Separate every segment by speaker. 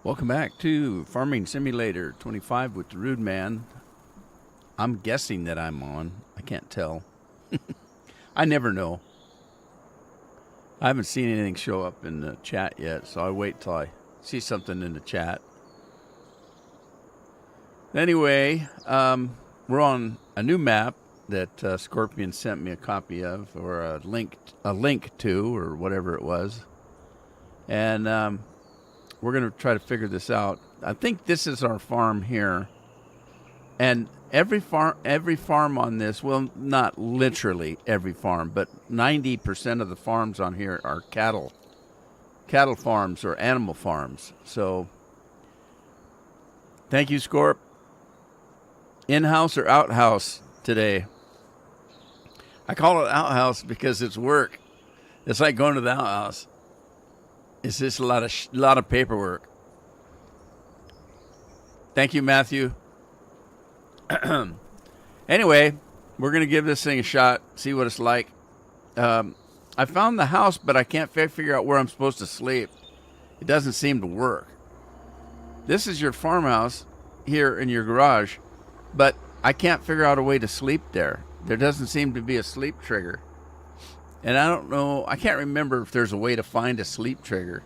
Speaker 1: Welcome back to Farming Simulator 25 with the Rude Man. I'm guessing that I'm on. I can't tell. I never know. I haven't seen anything show up in the chat yet, so I wait till I see something in the chat. Anyway, we're on a new map that Scorpion sent me a copy of, or a link to, or whatever it was. And we're going to try to figure this out. I think this is our farm here. And every farm on this, well, not literally every farm, but 90% of the farms on here are cattle farms or animal farms. So thank you, Scorp. In-house or outhouse today? I call it outhouse because it's work. It's like going to the outhouse. It's just a lot of paperwork. Thank you, Matthew. Anyway, we're going to give this thing a shot, see what it's like. I found the house, but I can't figure out where I'm supposed to sleep. It doesn't seem to work. This is your farmhouse here in your garage, but I can't figure out a way to sleep there. There doesn't seem to be a sleep trigger. And I don't know, I can't remember if there's a way to find a sleep trigger.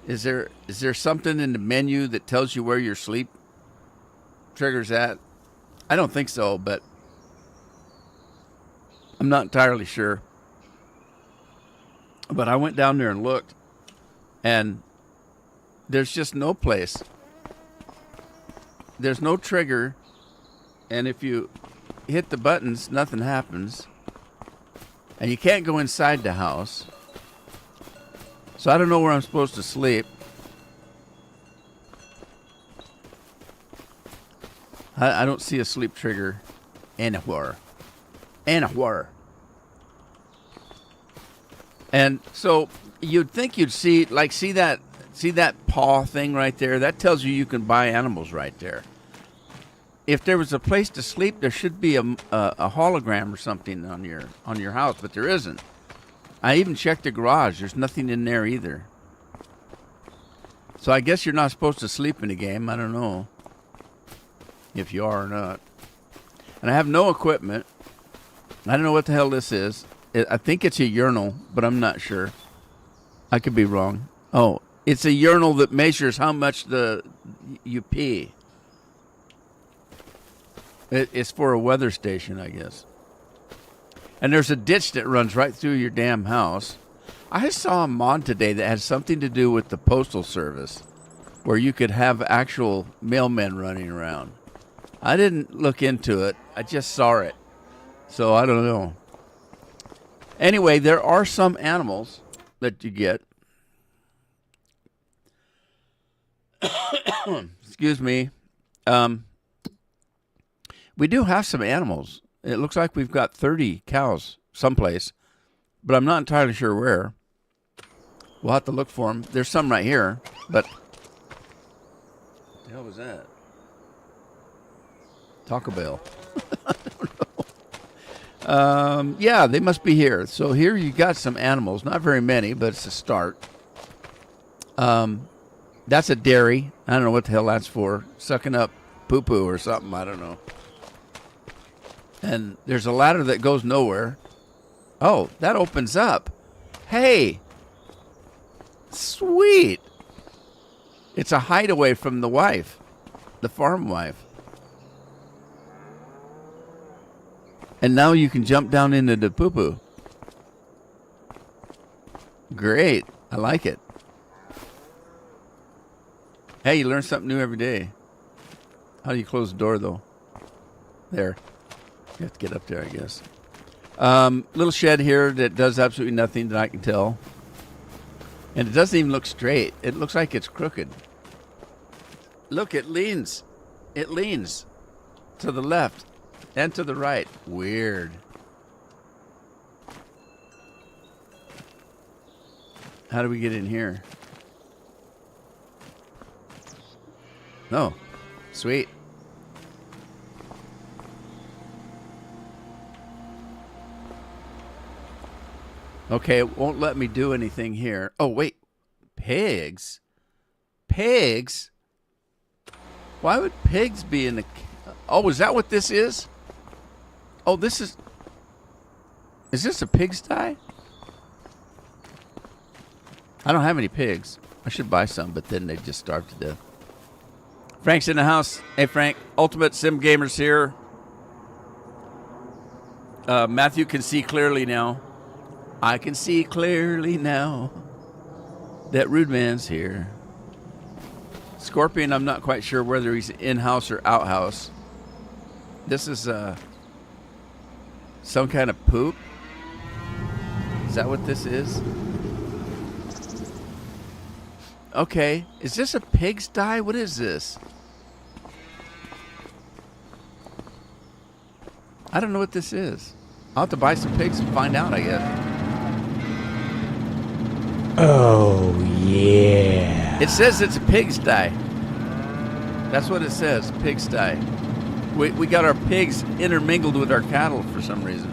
Speaker 1: Is there something in the menu that tells you where your sleep trigger's at? I don't think so, but I'm not entirely sure. But I went down there and looked, and there's just no place. There's no trigger, and if you hit the buttons, nothing happens. And you can't go inside the house. So I don't know where I'm supposed to sleep. I don't see a sleep trigger anywhere. Anywhere. And so you'd think you'd see that paw thing right there? That tells you can buy animals right there. If there was a place to sleep, there should be a hologram or something on your house, but there isn't. I even checked the garage. There's nothing in there either. So I guess you're not supposed to sleep in the game. I don't know if you are or not. And I have no equipment. I don't know what the hell this is. I think it's a urinal, but I'm not sure. I could be wrong. Oh, it's a urinal that measures how much you pee. It's for a weather station, I guess. And there's a ditch that runs right through your damn house. I saw a mod today that had something to do with the postal service, where you could have actual mailmen running around. I didn't look into it. I just saw it. So I don't know. Anyway, there are some animals that you get. Excuse me. We do have some animals. It looks like we've got 30 cows someplace, but I'm not entirely sure where. We'll have to look for them. There's some right here, but what the hell was that? Taco Bell. I don't know. Yeah, they must be here. So here you got some animals. Not very many, but it's a start. That's a dairy. I don't know what the hell that's for. Sucking up poo-poo or something. I don't know. And there's a ladder that goes nowhere. Oh, that opens up. Hey. Sweet. It's a hideaway from the wife. The farm wife. And now you can jump down into the poo-poo. Great. I like it. Hey, you learn something new every day. How do you close the door, though? There. You have to get up there, I guess. Little shed here that does absolutely nothing that I can tell. And it doesn't even look straight. It looks like it's crooked. Look, it leans. It leans to the left and to the right. Weird. How do we get in here? Oh, sweet. Okay, it won't let me do anything here. Oh, wait. Pigs? pigs? Why would pigs be in the... Oh, is that what this is? Oh, this is... Is this a pigsty? I don't have any pigs. I should buy some, but then they just starve to death. Frank's in the house. Hey, Frank. Ultimate Sim Gamers here. Matthew can see clearly now. I can see clearly now that Rude Man's here. Scorpion, I'm not quite sure whether he's in-house or out-house. This is some kind of poop. Is that what this is? Okay. Is this a pigsty? What is this? I don't know what this is. I'll have to buy some pigs and find out, I guess.
Speaker 2: Oh, yeah.
Speaker 1: It says it's a pigsty. That's what it says, pigsty. We got our pigs intermingled with our cattle for some reason.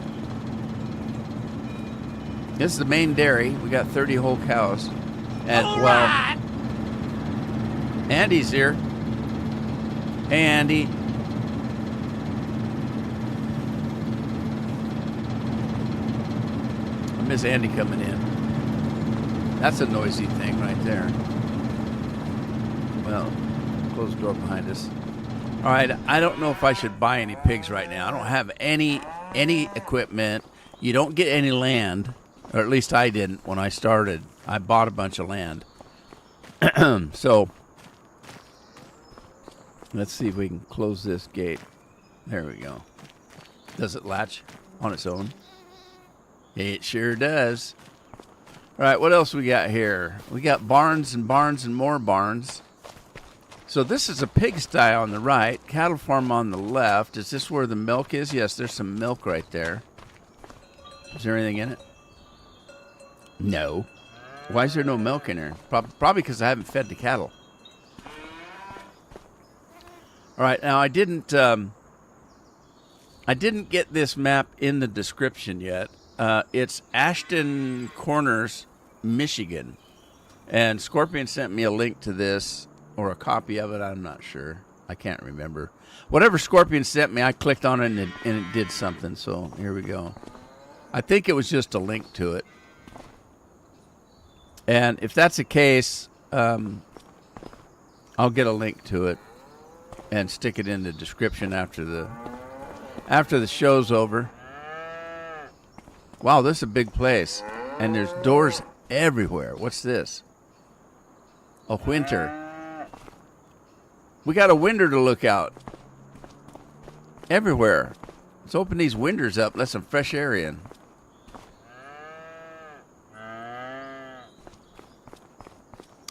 Speaker 1: This is the main dairy. We got 30 whole cows. And, well, Andy's here. Hey, Andy. I miss Andy coming in. That's a noisy thing right there. Well, close the door behind us. All right, I don't know if I should buy any pigs right now. I don't have any equipment. You don't get any land, or at least I didn't when I started. I bought a bunch of land. So, let's see if we can close this gate. There we go. Does it latch on its own? It sure does. All right, what else we got here? We got barns and barns and more barns. So this is a pigsty on the right, cattle farm on the left. Is this where the milk is? Yes, there's some milk right there. Is there anything in it? No. Why is there no milk in there? Probably because I haven't fed the cattle. All right, now I didn't get this map in the description yet. It's Ashton Corners, Michigan. And Scorpion sent me a link to this, or a copy of it. I'm not sure. I can't remember. Whatever Scorpion sent me, I clicked on it and it did something. So here we go. I think it was just a link to it. And if that's the case, I'll get a link to it and stick it in the description after the show's over. Wow, this is a big place. And there's doors everywhere. What's this? A winter. We got a window to look out. Everywhere. Let's open these windows up. Let some fresh air in.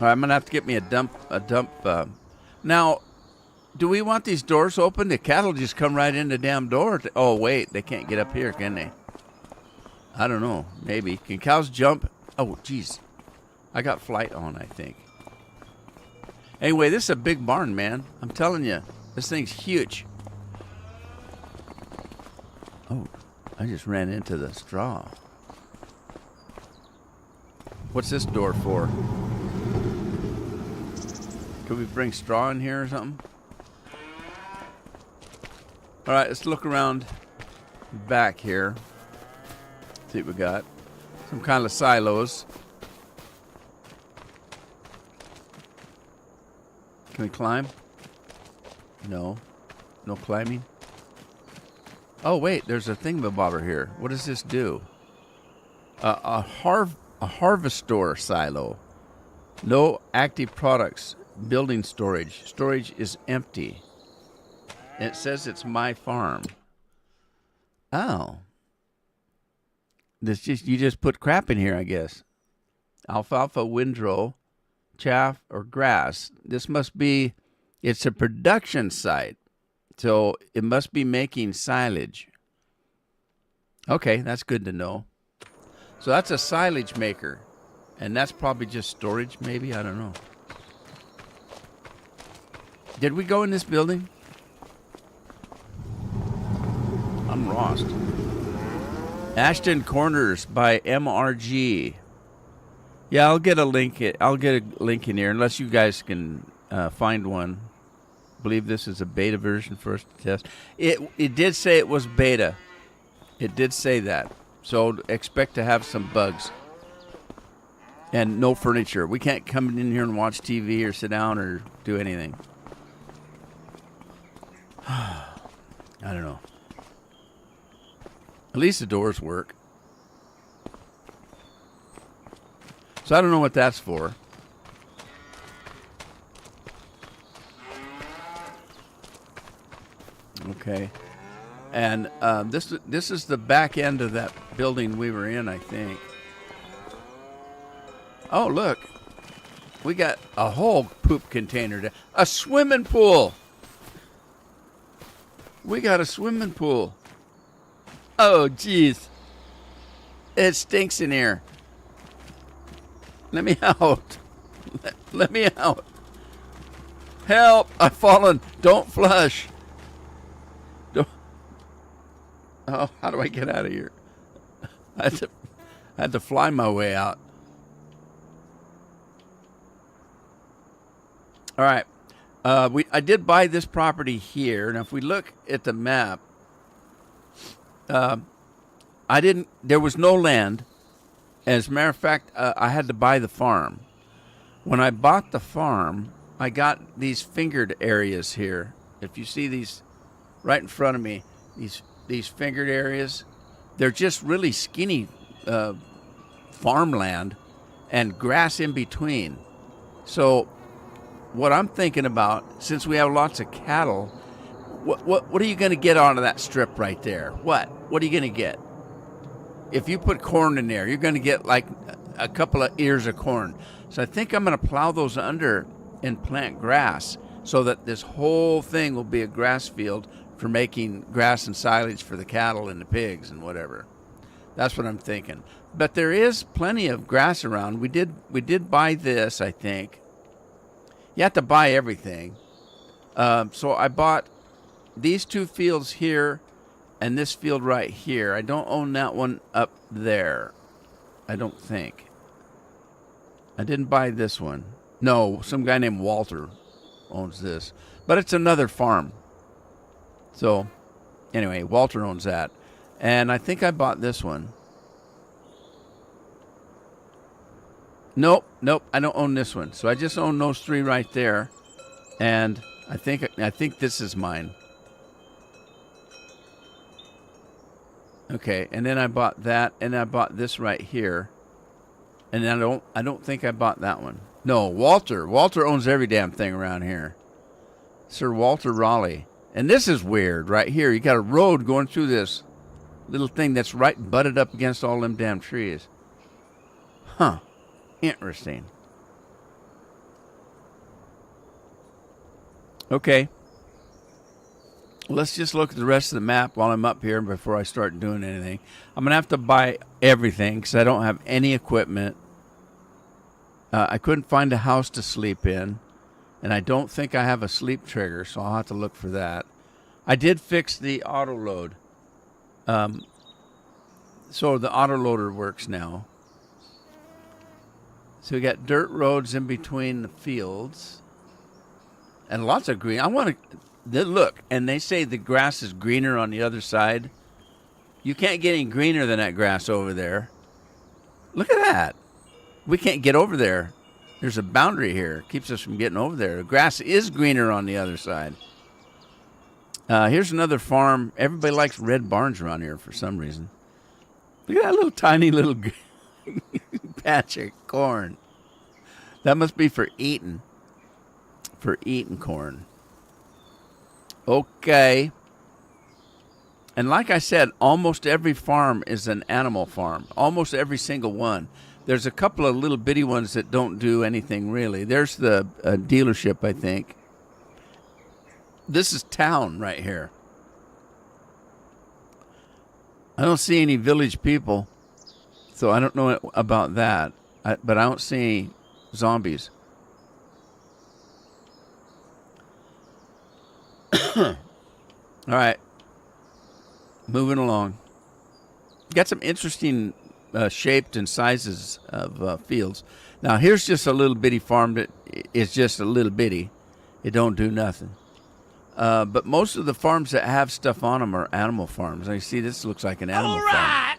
Speaker 1: All right, I'm going to have to get me a dump. Now, do we want these doors open? The cattle just come right in the damn door. Oh, wait. They can't get up here, can they? I don't know. Maybe. Can cows jump? Oh, geez. I got flight on, I think. Anyway, this is a big barn, man. I'm telling you. This thing's huge. Oh, I just ran into the straw. What's this door for? Could we bring straw in here or something? All right, let's look around back here. See what we got. Some kind of silos. Can we climb? No. No climbing? Oh, wait, there's a thingamabobber here. What does this do? A harvestor silo. No active products. Building storage. Storage is empty. And it says it's my farm. Oh. You just put crap in here, I guess. Alfalfa, windrow, chaff, or grass. This must be, it's a production site. So it must be making silage. Okay, that's good to know. So that's a silage maker. And that's probably just storage, maybe? I don't know. Did we go in this building? I'm lost. Ashton Corners by MRG. Yeah, I'll get a link. I'll get a link in here, unless you guys can find one. I believe this is a beta version for us to test. It did say it was beta. It did say that. So expect to have some bugs. And no furniture. We can't come in here and watch TV or sit down or do anything. I don't know. At least the doors work. So I don't know what that's for. Okay. And this is the back end of that building we were in, I think. Oh, look. We got a whole poop container. A swimming pool. We got a swimming pool. Oh, jeez. It stinks in here. Let me out. Let me out. Help. I've fallen. Don't flush. Don't. Oh, how do I get out of here? I had to fly my way out. All right. I did buy this property here. Now, if we look at the map, there was no land. As a matter of fact, I had to buy the farm. When I bought the farm, I got these fingered areas here. If you see these right in front of me, these fingered areas, they're just really skinny farmland and grass in between. So what I'm thinking about, since we have lots of cattle, what are you going to get onto that strip right there? What are you going to get? If you put corn in there, you're going to get like a couple of ears of corn. So I think I'm going to plow those under and plant grass so that this whole thing will be a grass field for making grass and silage for the cattle and the pigs and whatever. That's what I'm thinking. But there is plenty of grass around. We did buy this, I think. You have to buy everything. So I bought these two fields here and this field right here. I don't own that one up there. I don't think. I didn't buy this one. No, some guy named Walter owns this. But it's another farm. So, anyway, Walter owns that. And I think I bought this one. Nope, I don't own this one. So I just own those three right there. And I think this is mine. Okay, and then I bought that, and I bought this right here. And then I don't think I bought that one. No, Walter owns every damn thing around here. Sir Walter Raleigh. And this is weird right here. You got a road going through this little thing that's right butted up against all them damn trees. Huh. Interesting. Okay. Let's just look at the rest of the map while I'm up here before I start doing anything. I'm going to have to buy everything because I don't have any equipment. I couldn't find a house to sleep in. And I don't think I have a sleep trigger, so I'll have to look for that. I did fix the auto load. So the auto loader works now. So we got dirt roads in between the fields. And lots of green. I want to look, and they say the grass is greener on the other side. You can't get any greener than that grass over there. Look at that. We can't get over there. There's a boundary here. Keeps us from getting over there. The grass is greener on the other side. Here's another farm. Everybody likes red barns around here for some reason. Look at that little tiny little patch of corn. That must be for eating. For eating corn. Okay. And like I said, almost every farm is an animal farm. Almost every single one. There's a couple of little bitty ones that don't do anything really. There's the dealership, I think. This is town right here. I don't see any village people, so I don't know about that. But I don't see zombies. All right. Moving along. Got some interesting shaped and sizes of fields. Now here's just a little bitty farm that is just a little bitty. It don't do nothing. But most of the farms that have stuff on them are animal farms. Now you see, this looks like an animal farm.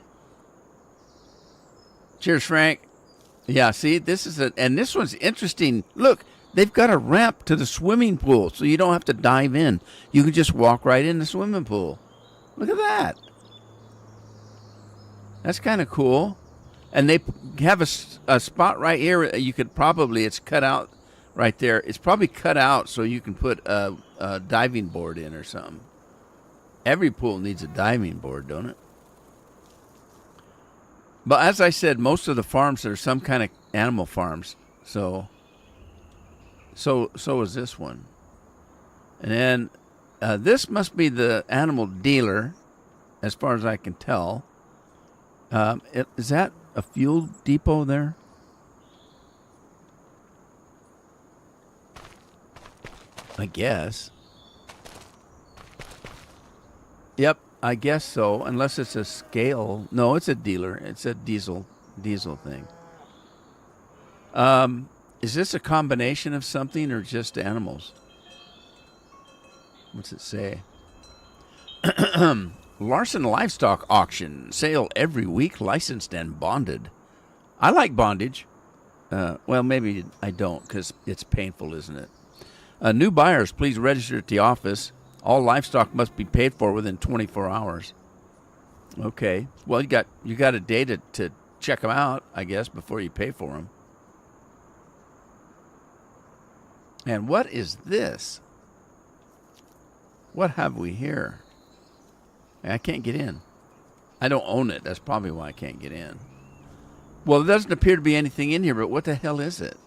Speaker 1: Cheers, Frank. Yeah, see, and this one's interesting. Look, they've got a ramp to the swimming pool, so you don't have to dive in. You can just walk right in the swimming pool. Look at that. That's kind of cool. And they have a spot right here. You could probably, it's cut out right there. It's probably cut out so you can put a diving board in or something. Every pool needs a diving board, don't it? But as I said, most of the farms are some kind of animal farms. So is this one. And then this must be the animal dealer, as far as I can tell. Is that a fuel depot there? I guess. Yep, I guess so. Unless it's a scale. No, it's a dealer. It's a diesel thing. Is this a combination of something or just animals? What's it say? Larson Livestock Auction. Sale every week, licensed and bonded. I like bondage. Well, maybe I don't because it's painful, isn't it? New buyers, please register at the office. All livestock must be paid for within 24 hours. Okay. Well, you got a day to check them out, I guess, before you pay for them. And what is this? What have we here? I can't get in. I don't own it. That's probably why I can't get in. Well, there doesn't appear to be anything in here, but what the hell is it?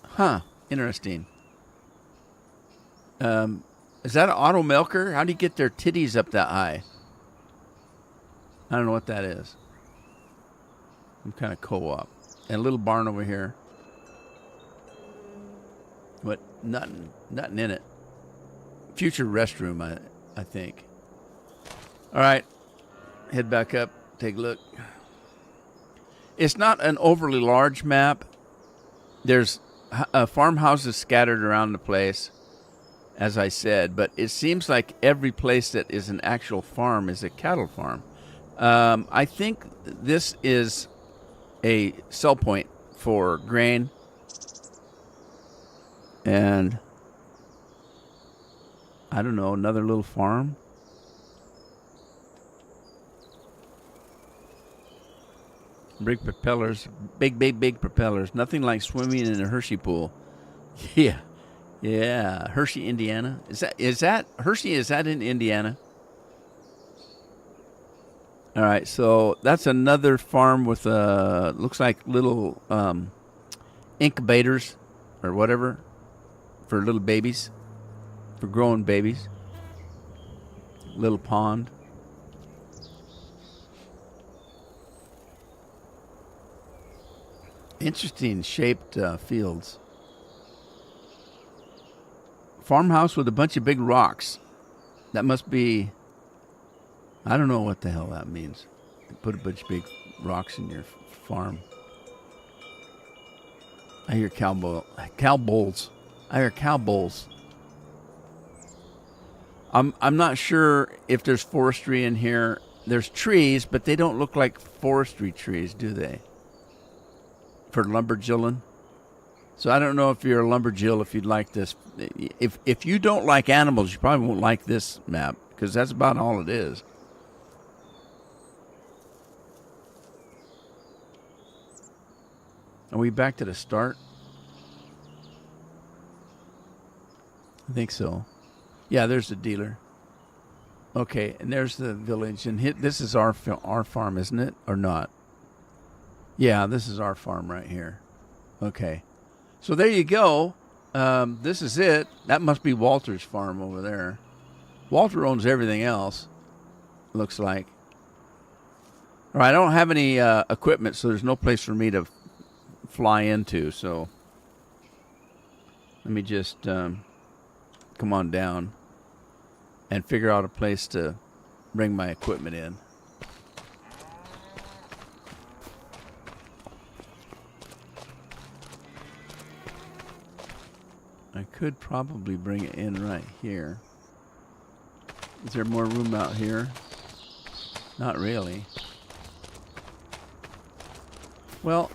Speaker 1: Huh. Interesting. Is that an auto milker? How do you get their titties up that high? I don't know what that is. Some kind of co-op. And a little barn over here. But nothing in it. Future restroom, I think. All right. Head back up. Take a look. It's not an overly large map. There's farmhouses scattered around the place, as I said, but it seems like every place that is an actual farm is a cattle farm. I think this is a sell point for grain, and I don't know, another little farm. Big propellers, big propellers. Nothing like swimming in a Hershey pool. Yeah, Hershey, Indiana. Is that Hershey? Is that in Indiana? All right, so that's another farm with looks like little incubators or whatever for little babies, for growing babies. Little pond. Interesting shaped fields. Farmhouse with a bunch of big rocks. That must be, I don't know what the hell that means. Put a bunch of big rocks in your farm. I hear cow bulls. I hear cow bulls. I'm not sure if there's forestry in here. There's trees, but they don't look like forestry trees, do they? For lumberjilling. So I don't know if you're a lumberjill, if you'd like this. If you don't like animals, you probably won't like this map, because that's about all it is. Are we back to the start? I think so. Yeah, there's the dealer. Okay, and there's the village. And this is our farm, isn't it? Or not? Yeah, this is our farm right here. Okay. So there you go. This is it. That must be Walter's farm over there. Walter owns everything else, looks like. All right, I don't have any equipment, so there's no place for me to fly into. So let me just come on down and figure out a place to bring my equipment in. I could probably bring it in right here. Is there more room out here? Not really. Well,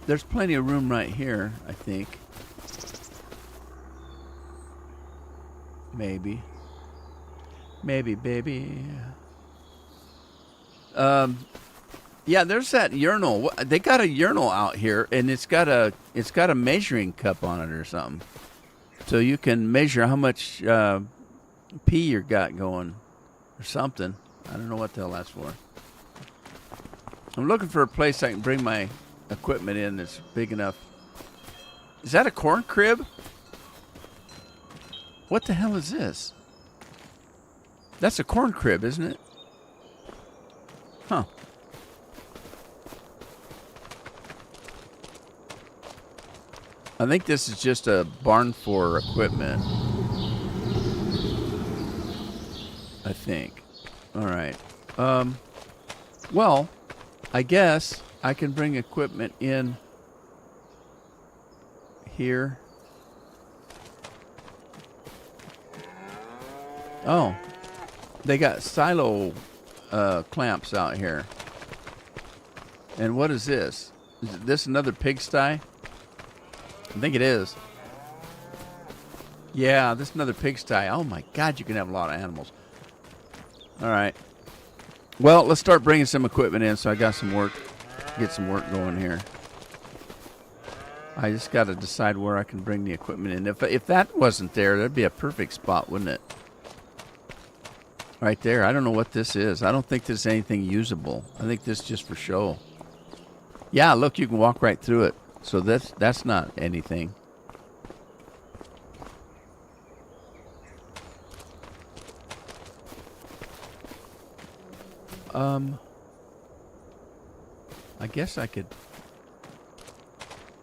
Speaker 1: there's plenty of room right here, I think. Maybe. Maybe, baby. Yeah, there's that urinal. They got a urinal out here, and it's got a measuring cup on it or something. So you can measure how much pee you got going or something. I don't know what the hell that's for. I'm looking for a place I can bring my equipment in that's big enough. Is that a corn crib? What the hell is this? That's a corn crib, isn't it? Huh. I think this is just a barn for equipment. I think. All right. Well, I guess I can bring equipment in here. Oh, they got silo clamps out here. And what is this? Is this another pigsty? I think it is. Yeah, this is another pigsty. Oh my God, you can have a lot of animals. All right. Well, let's start bringing some equipment in so I got some work, get some work going here. I just got to decide where I can bring the equipment in. If that wasn't there, that'd be a perfect spot, wouldn't it? Right there. I don't know what this is. I don't think this is anything usable. I think this is just for show. Yeah, look, you can walk right through it. So that's not anything. I guess I could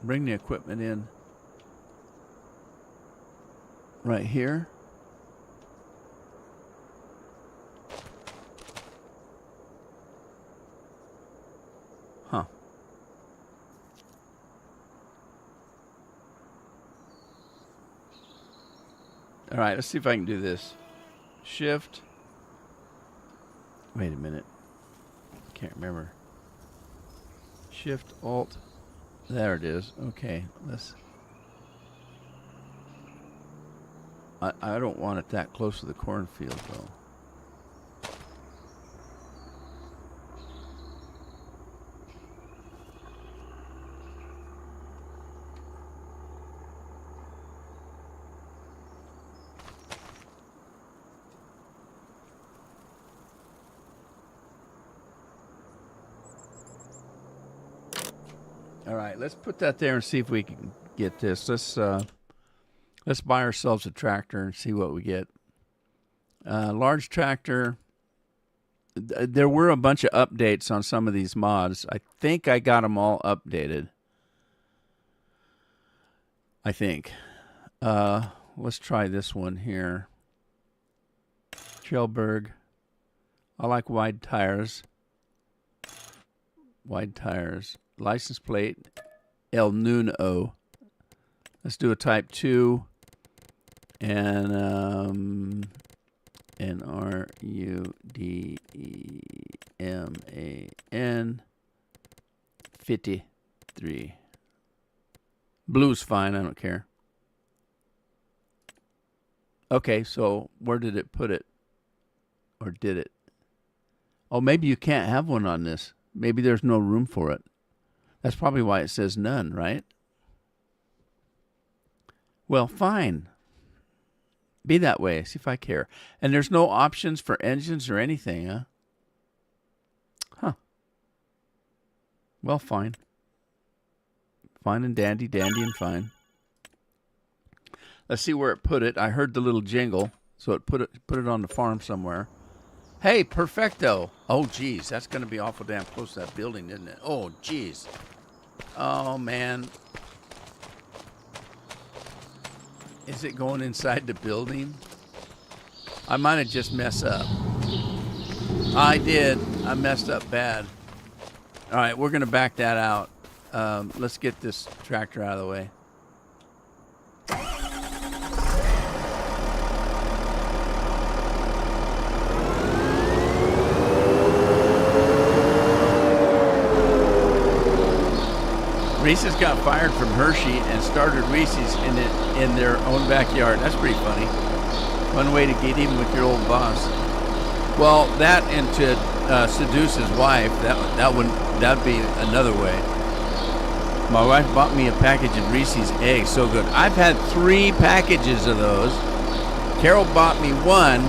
Speaker 1: bring the equipment in right here. Huh. All right, let's see if I can do this. Shift. Wait a minute. Can't remember. Shift, Alt. There it is. Okay, let's... I don't want it that close to the cornfield, though. All right, let's put that there and see if we can get this. Let's buy ourselves a tractor and see what we get. Large tractor. There were a bunch of updates on some of these mods. I think I got them all updated. I think. Let's try this one here. Schellberg. I like wide tires. Wide tires. License plate. El Nuno. Let's do a type 2. And NRUDEMAN 53. Blue's fine, I don't care. Okay, so where did it put it? Or did it? Oh, maybe you can't have one on this. Maybe there's no room for it. That's probably why it says none, right? Well, fine. Be that way. See if I care. And there's no options for engines or anything, huh? Huh. Well, fine. Fine and dandy, dandy and fine. Let's see where it put it. I heard the little jingle, so it put it on the farm somewhere. Hey, perfecto. Oh, geez. That's going to be awful damn close to that building, isn't it? Oh, geez. Oh, man. Is it going inside the building? I might have just messed up. I did. I messed up bad. All right, we're going to back that out. Let's get this tractor out of the way. Reese's got fired from Hershey and started Reese's in their own backyard. That's pretty funny. One way to get even with your old boss. Well, that and to seduce his wife, that'd be another way. My wife bought me a package of Reese's eggs, so good. I've had 3 packages of those. Carol bought me one.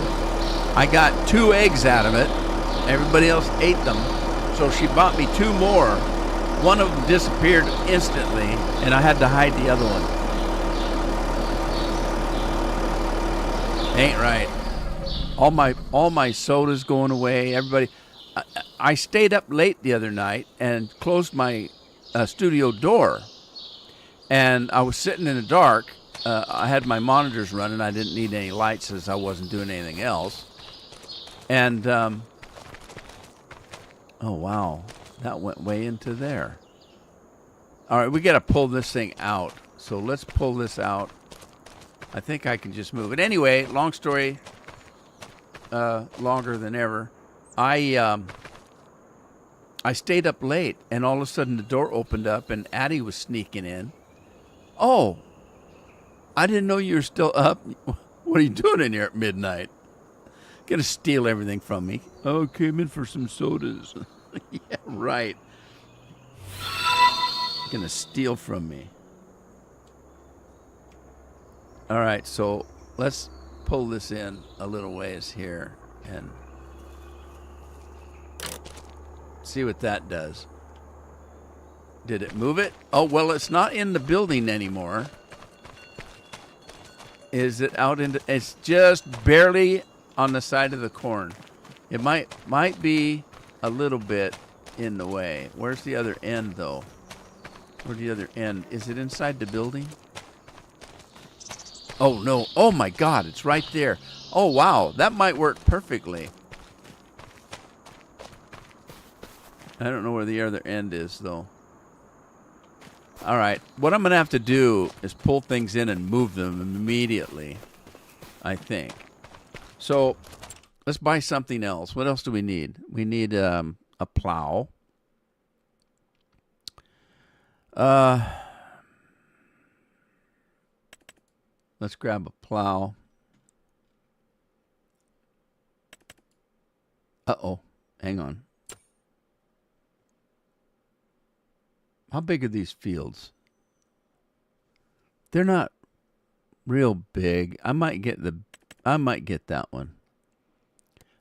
Speaker 1: I got 2 eggs out of it. Everybody else ate them, so she bought me 2 more. One of them disappeared instantly, and I had to hide the other one. Ain't right. All my sodas going away. Everybody, I stayed up late the other night and closed my studio door, and I was sitting in the dark. I had my monitors running. I didn't need any lights as I wasn't doing anything else. And oh wow, that went way into there. All right, we got to pull this thing out. So let's pull this out. I think I can just move it. Anyway, long story, longer than ever. I stayed up late, and all of a sudden the door opened up, and Addie was sneaking in. Oh, I didn't know you were still up. What are you doing in here at midnight? Gonna steal everything from me. Oh, came in for some sodas. Yeah, right. Gonna steal from me. All right, so let's pull this in a little ways here and see what that does. Did it move it? Oh, well, it's not in the building anymore. Is it out into... It's just barely on the side of the corn. It might be a little bit in the way. Where's the other end, though? Where's the other end? Is it inside the building? Oh, no. Oh, my God. It's right there. Oh, wow. That might work perfectly. I don't know where the other end is, though. All right. What I'm going to have to do is pull things in and move them immediately, I think. So let's buy something else. What else do we need? We need a plow. Let's grab a plow. Uh-oh. Hang on. How big are these fields? They're not real big. I might get that one.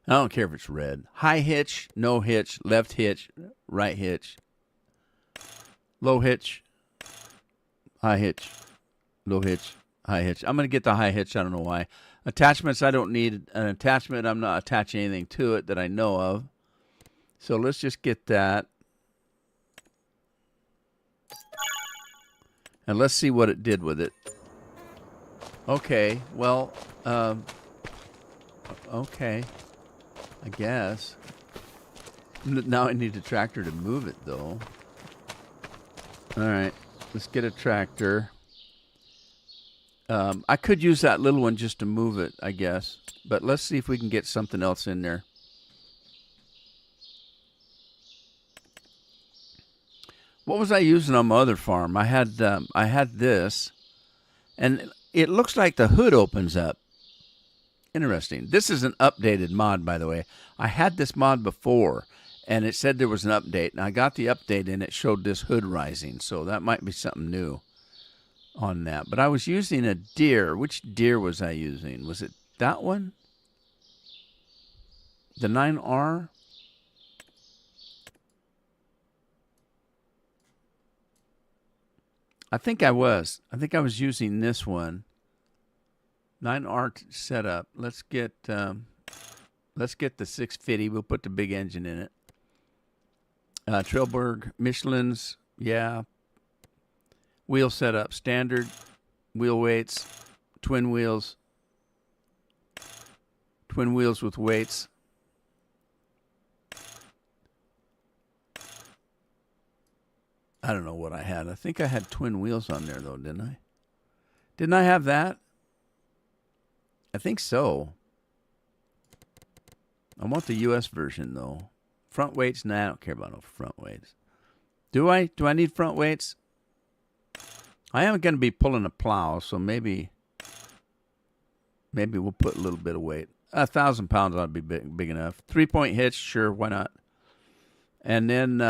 Speaker 1: I don't care if it's red. High hitch, no hitch, left hitch, right hitch. Low hitch, high hitch, low hitch, high hitch. I'm going to get the high hitch. I don't know why. Attachments, I don't need an attachment. I'm not attaching anything to it that I know of. So let's just get that. And let's see what it did with it. Okay, well, okay, I guess. Now I need a tractor to move it, though. All right, let's get a tractor. I could use that little one just to move it, I guess. But let's see if we can get something else in there. What was I using on my other farm? I had this, and it looks like the hood opens up. Interesting. This is an updated mod, by the way. I had this mod before, and it said there was an update, and I got the update, and it showed this hood rising, so that might be something new on that. But I was using a deer. Which deer was I using? Was it that one? The 9R? I think I was using this one. 9R setup. Let's get the 650. We'll put the big engine in it. Trailberg, Michelin's, yeah. Wheel setup, standard wheel weights, twin wheels with weights. I don't know what I had. I think I had twin wheels on there, though, didn't I? Didn't I have that? I think so. I want the U.S. version, though. Front weights? Nah, I don't care about no front weights. Do I? Do I need front weights? I am going to be pulling a plow, so maybe we'll put a little bit of weight. 1,000 pounds ought to be big enough. 3-point hitch, sure, why not? And then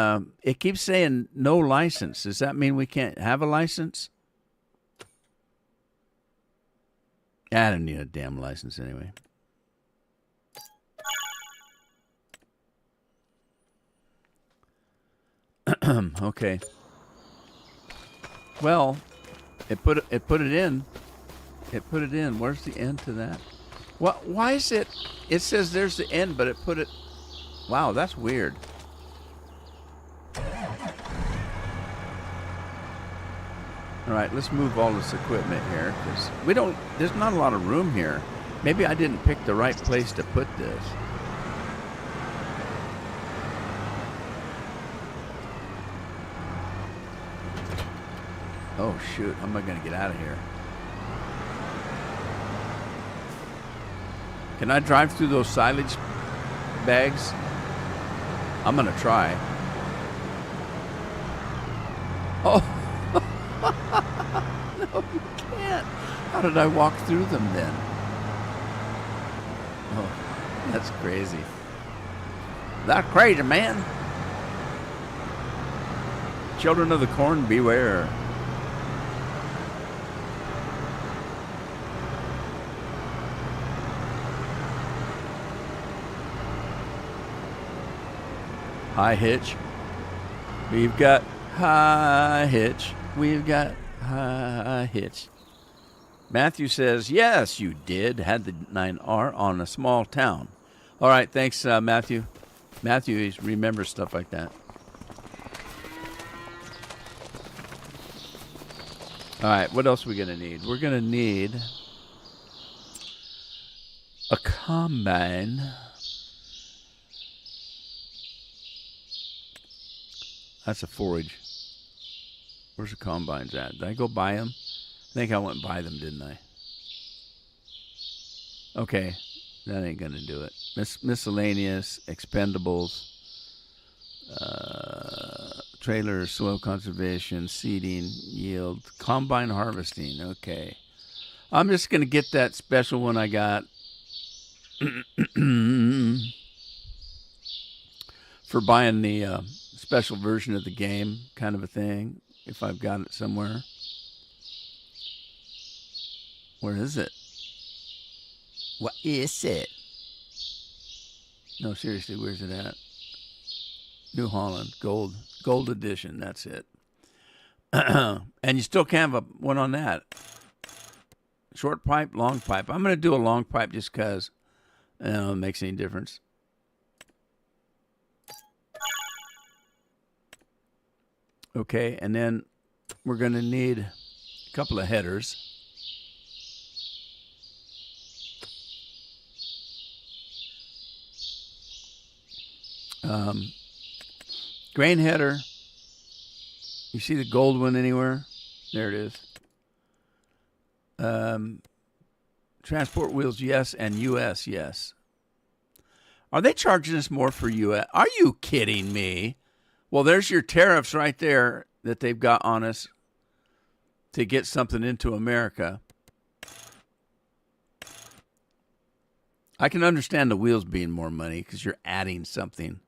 Speaker 1: it keeps saying no license. Does that mean we can't have a license? I don't need a damn license anyway. Okay. Well, it put it in. It put it in. Where's the end to that? What? Why is it? It says there's the end, but it put it. Wow, that's weird. All right, let's move all this equipment here because we don't. There's not a lot of room here. Maybe I didn't pick the right place to put this. Oh shoot! How am I going to get out of here? Can I drive through those silage bags? I'm going to try. Oh. No, you can't. How did I walk through them then? Oh, that's crazy. That's crazy, man. Children of the corn, beware. High hitch. We've got high hitch. We've got high hitch. Matthew says, yes, you did. Had the 9R on a small town. All right, thanks, Matthew. Matthew, he remembers stuff like that. All right, what else are we going to need? We're going to need a combine. That's a forage. Where's the combines at? Did I go buy them? I think I went and buy them, didn't I? Okay, that ain't gonna do it. Miscellaneous, expendables, trailers, soil conservation, seeding, yield, combine harvesting. Okay, I'm just gonna get that special one I got for buying the special version of the game, kind of a thing. If I've got it somewhere. Where is it? What is it? No, seriously, where's it at? New Holland, gold edition, that's it. And you still can have one on that. Short pipe, long pipe. I'm going to do a long pipe just because it makes any difference. Okay, and then we're going to need a couple of headers. Grain header. You see the gold one anywhere? There it is. Transport wheels, yes, and US, yes. Are they charging us more for US? Are you kidding me? Well, there's your tariffs right there that they've got on us to get something into America. I can understand the wheels being more money because you're adding something.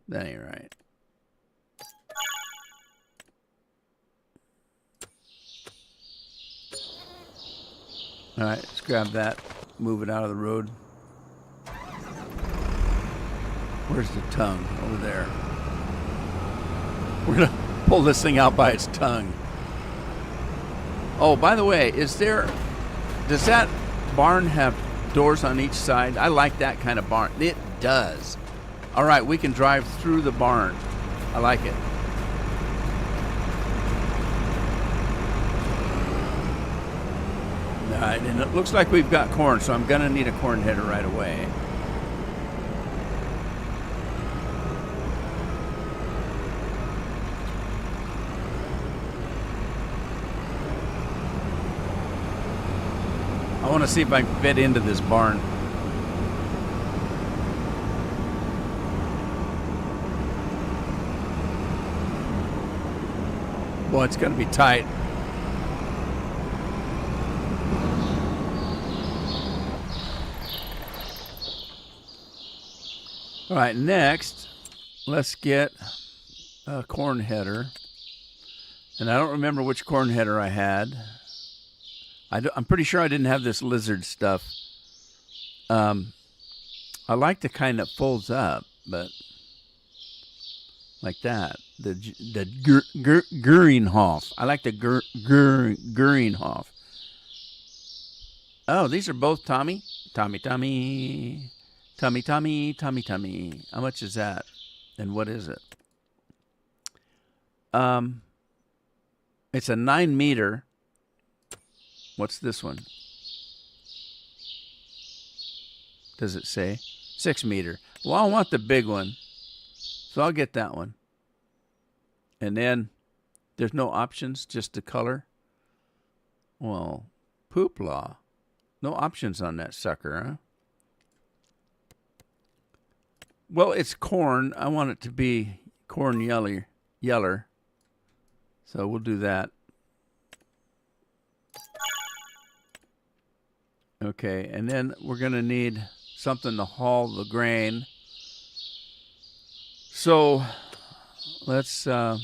Speaker 1: That ain't right. All right, let's grab that, move it out of the road. Where's the tongue? Over there. We're going to pull this thing out by its tongue. Oh, by the way, does that barn have doors on each side? I like that kind of barn. It does. All right, we can drive through the barn. I like it. All right, and it looks like we've got corn, so I'm going to need a corn header right away. want to see if I can fit into this barn. Boy, it's going to be tight. All right, next, let's get a corn header. And I don't remember which corn header I had. I'm pretty sure I didn't have this lizard stuff. I like the kind that folds up, but like that. The Guringhof. I like the Guringhof. Oh, these are both Tommy. Tommy. How much is that? And what is it? It's a 9 meter. What's this one? Does it say? 6 meter. Well, I want the big one, so I'll get that one. And then there's no options, just the color. Well, poopla. No options on that sucker, huh? Well, it's corn. I want it to be corn yeller. So we'll do that. Okay, and then we're going to need something to haul the grain. So let's going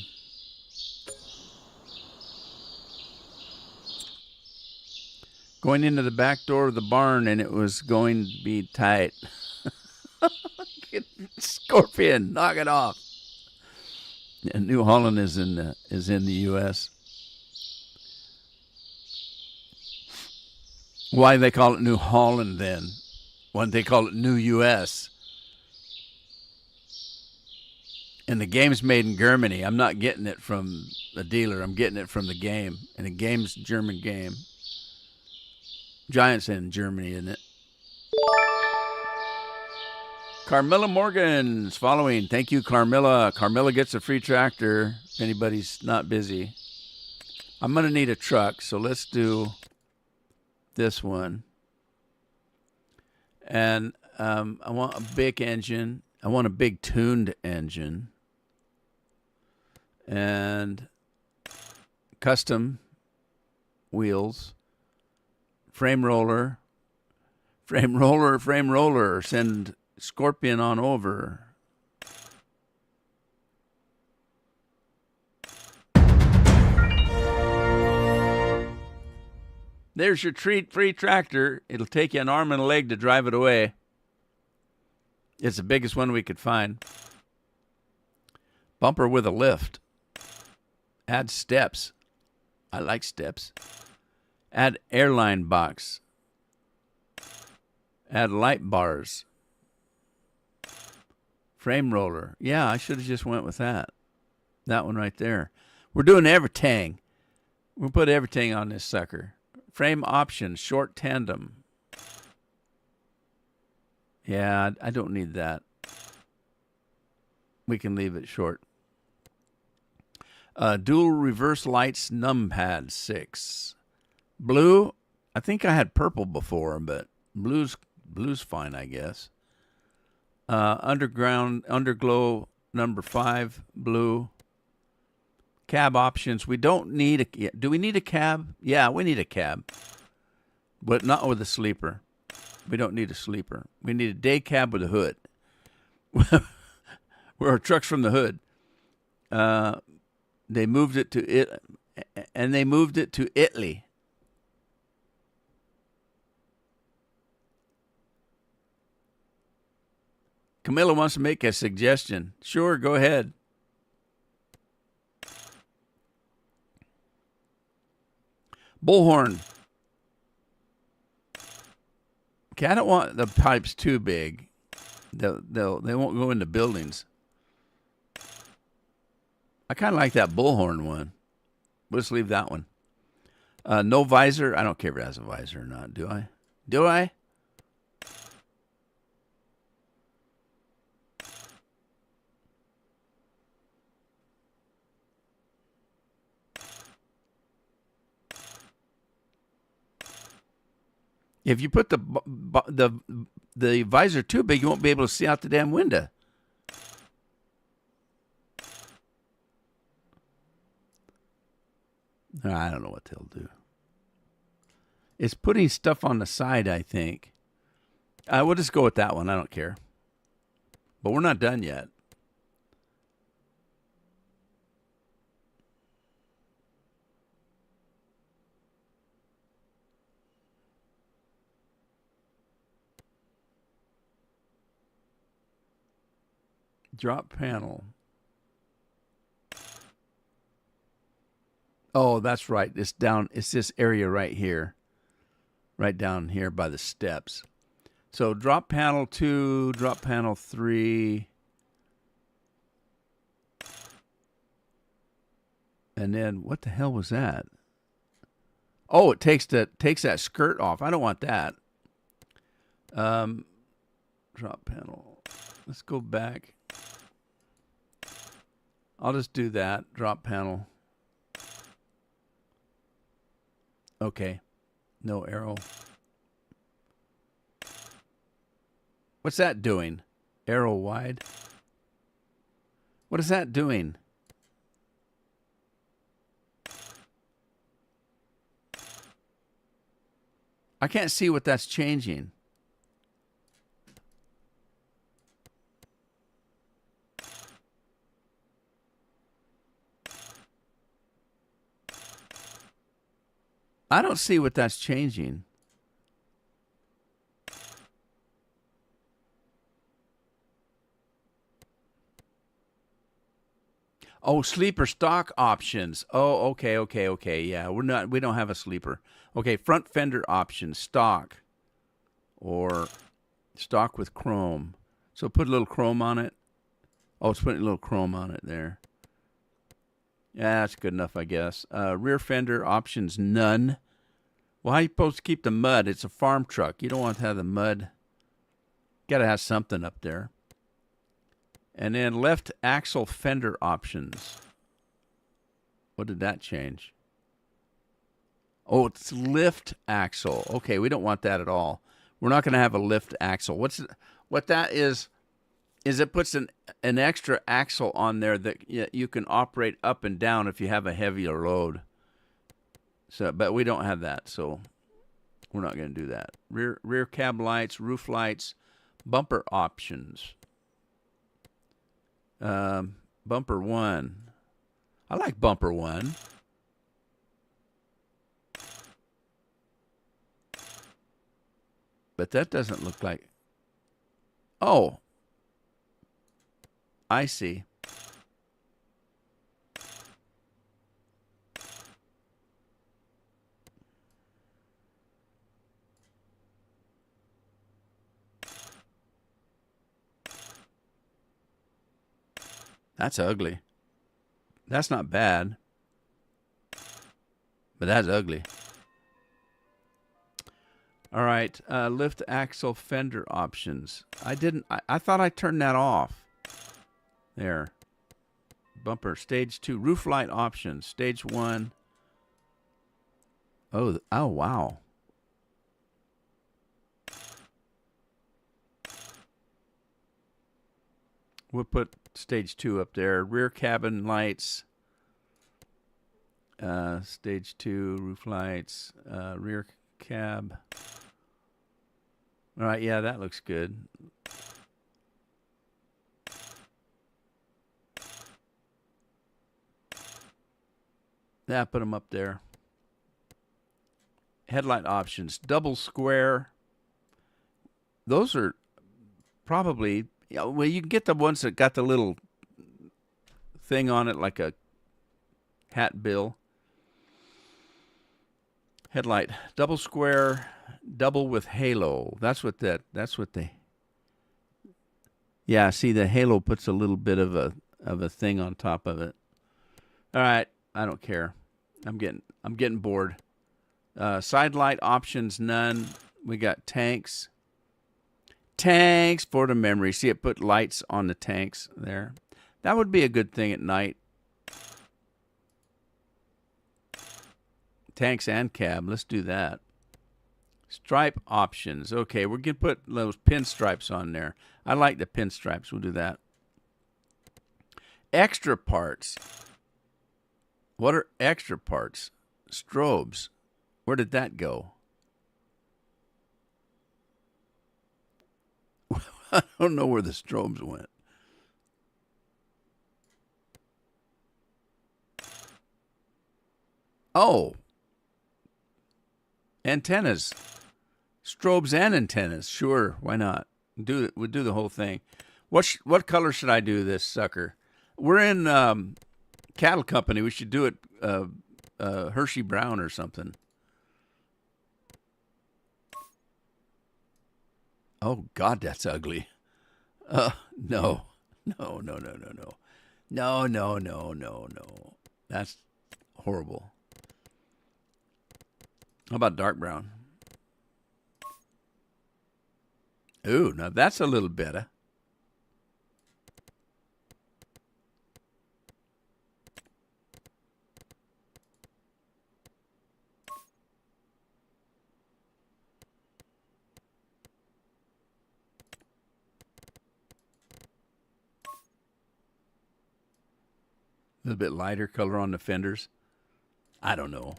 Speaker 1: into the back door of the barn, and it was going to be tight. Scorpion, knock it off. And New Holland is in the U.S. Why they call it New Holland then? Why don't they call it New U.S.? And the game's made in Germany. I'm not getting it from the dealer. I'm getting it from the game. And the game's a German game. Giants in Germany, isn't it? Carmilla Morgan's following. Thank you, Carmilla. Carmilla gets a free tractor if anybody's not busy. I'm going to need a truck, so let's do this one. And I want a big engine. I want a big tuned engine. And custom wheels. Frame roller. Send Scorpion on over. There's your free tractor. It'll take you an arm and a leg to drive it away. It's the biggest one we could find. Bumper with a lift. Add steps. I like steps. Add airline box. Add light bars. Frame roller. Yeah, I should have just went with that. That one right there. We're doing everything. We'll put everything on this sucker. Frame options, short tandem. Yeah, I don't need that. We can leave it short. Dual reverse lights, numpad 6. Blue, I think I had purple before, but blue's fine, I guess. Underglow number 5, blue. Cab options. We don't need a... Do we need a cab? Yeah, we need a cab. But not with a sleeper. We don't need a sleeper. We need a day cab with a hood. Where our truck's from the hood. They moved it to it, and they moved it to Italy. Camilla wants to make a suggestion. Sure, go ahead. Bullhorn. Okay, I don't want the pipes too big. They won't go into buildings. I kind of like that bullhorn one. We'll just leave that one. No visor. I don't care if it has a visor or not. Do I? Do I? If you put the visor too big, you won't be able to see out the damn window. I don't know what they'll do. It's putting stuff on the side, I think. We'll just go with that one. I don't care. But we're not done yet. Drop panel. Oh, that's right. It's down. It's this area right here. Right down here by the steps. So drop panel 2, drop panel 3. And then what the hell was that? Oh, it takes that skirt off. I don't want that. Drop panel. Let's go back. I'll just do that. Drop panel. Okay. No arrow. What's that doing? Arrow wide. What is that doing? I can't see what that's changing. I don't see what that's changing. Oh, sleeper stock options. Oh, okay. Yeah, we don't have a sleeper. Okay, front fender options, stock. Or stock with chrome. So put a little chrome on it. Oh, it's putting a little chrome on it there. Yeah, that's good enough, I guess. Rear fender options, none. Well, how are you supposed to keep the mud? It's a farm truck. You don't want to have the mud. Got to have something up there. And then left axle fender options. What did that change? Oh, it's lift axle. Okay, we don't want that at all. We're not going to have a lift axle. What that is it puts an extra axle on there that you can operate up and down if you have a heavier load. So, but we don't have that, so we're not going to do that. Rear cab lights, roof lights, bumper options. Bumper 1. I like bumper 1. But that doesn't look like... Oh. I see. That's ugly. That's not bad. But that's ugly. All right. Lift axle fender options. I thought I turned that off. There. Bumper. Stage 2. Roof light options. Stage 1. Oh, wow. We'll put stage 2 up there. Rear cabin lights. Stage 2, roof lights. Rear cab. All right, yeah, that looks good. Yeah, put them up there. Headlight options. Double square. Those are probably... well, you can get the ones that got the little thing on it like a hat bill. Headlight, double square, double with halo. That's what they... Yeah, see, the halo puts a little bit of a thing on top of it. All right, I don't care. I'm getting bored. Side light options, none. We got tanks. Tanks for the memory. See, it put lights on the tanks there. That would be a good thing at night. Tanks and cab. Let's do that. Stripe options. Okay, we're going to put those pinstripes on there. I like the pinstripes. We'll do that. Extra parts. What are extra parts? Strobes. Where did that go? I don't know where the strobes went. Oh. Antennas. Strobes and antennas. Sure, why not? We'll do the whole thing. What color should I do this sucker? We're in cattle company. We should do it Hershey brown or something. Oh God, that's ugly. No. No. That's horrible. How about dark brown? Ooh, now that's a little better. A little bit lighter color on the fenders. I don't know.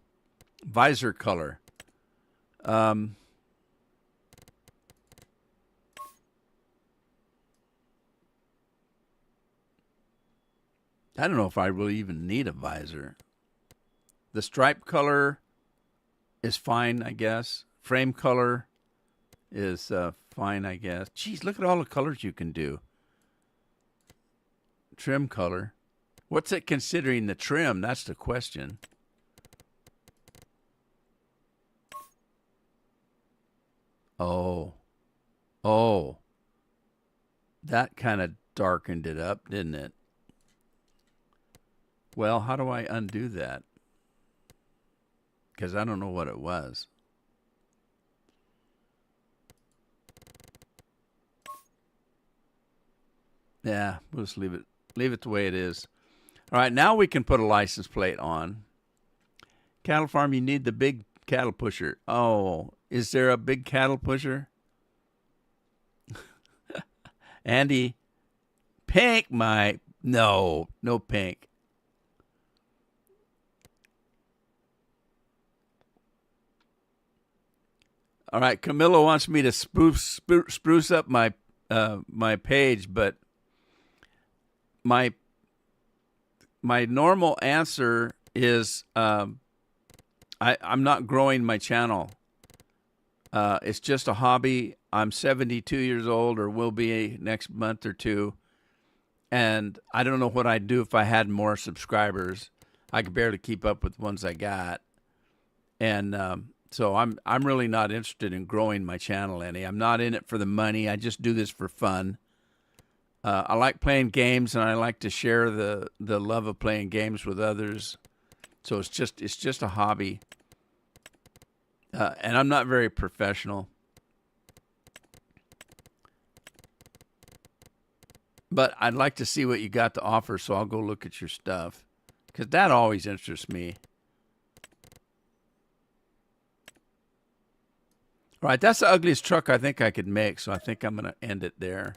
Speaker 1: Visor color. I don't know if I really even need a visor. The stripe color is fine, I guess. Frame color is fine, I guess. Geez, look at all the colors you can do. Trim color. What's it considering the trim? That's the question. Oh. That kind of darkened it up, didn't it? Well, how do I undo that? Because I don't know what it was. Yeah, we'll just leave it the way it is. All right, now we can put a license plate on. Cattle farm, you need the big cattle pusher. Oh, is there a big cattle pusher? Andy, pink no pink. All right, Camilla wants me to spruce up my my page, but my normal answer is I'm not growing my channel. It's just a hobby. I'm 72 years old, or will be next month or two, and I don't know what I'd do if I had more subscribers. I could barely keep up with the ones I got, and so I'm really not interested in growing my channel any. I'm not in it for the money. I just do this for fun. I like playing games, and I like to share the love of playing games with others. So it's just a hobby, and I'm not very professional. But I'd like to see what you got to offer, so I'll go look at your stuff, because that always interests me. All right, that's the ugliest truck I think I could make, so I think I'm going to end it there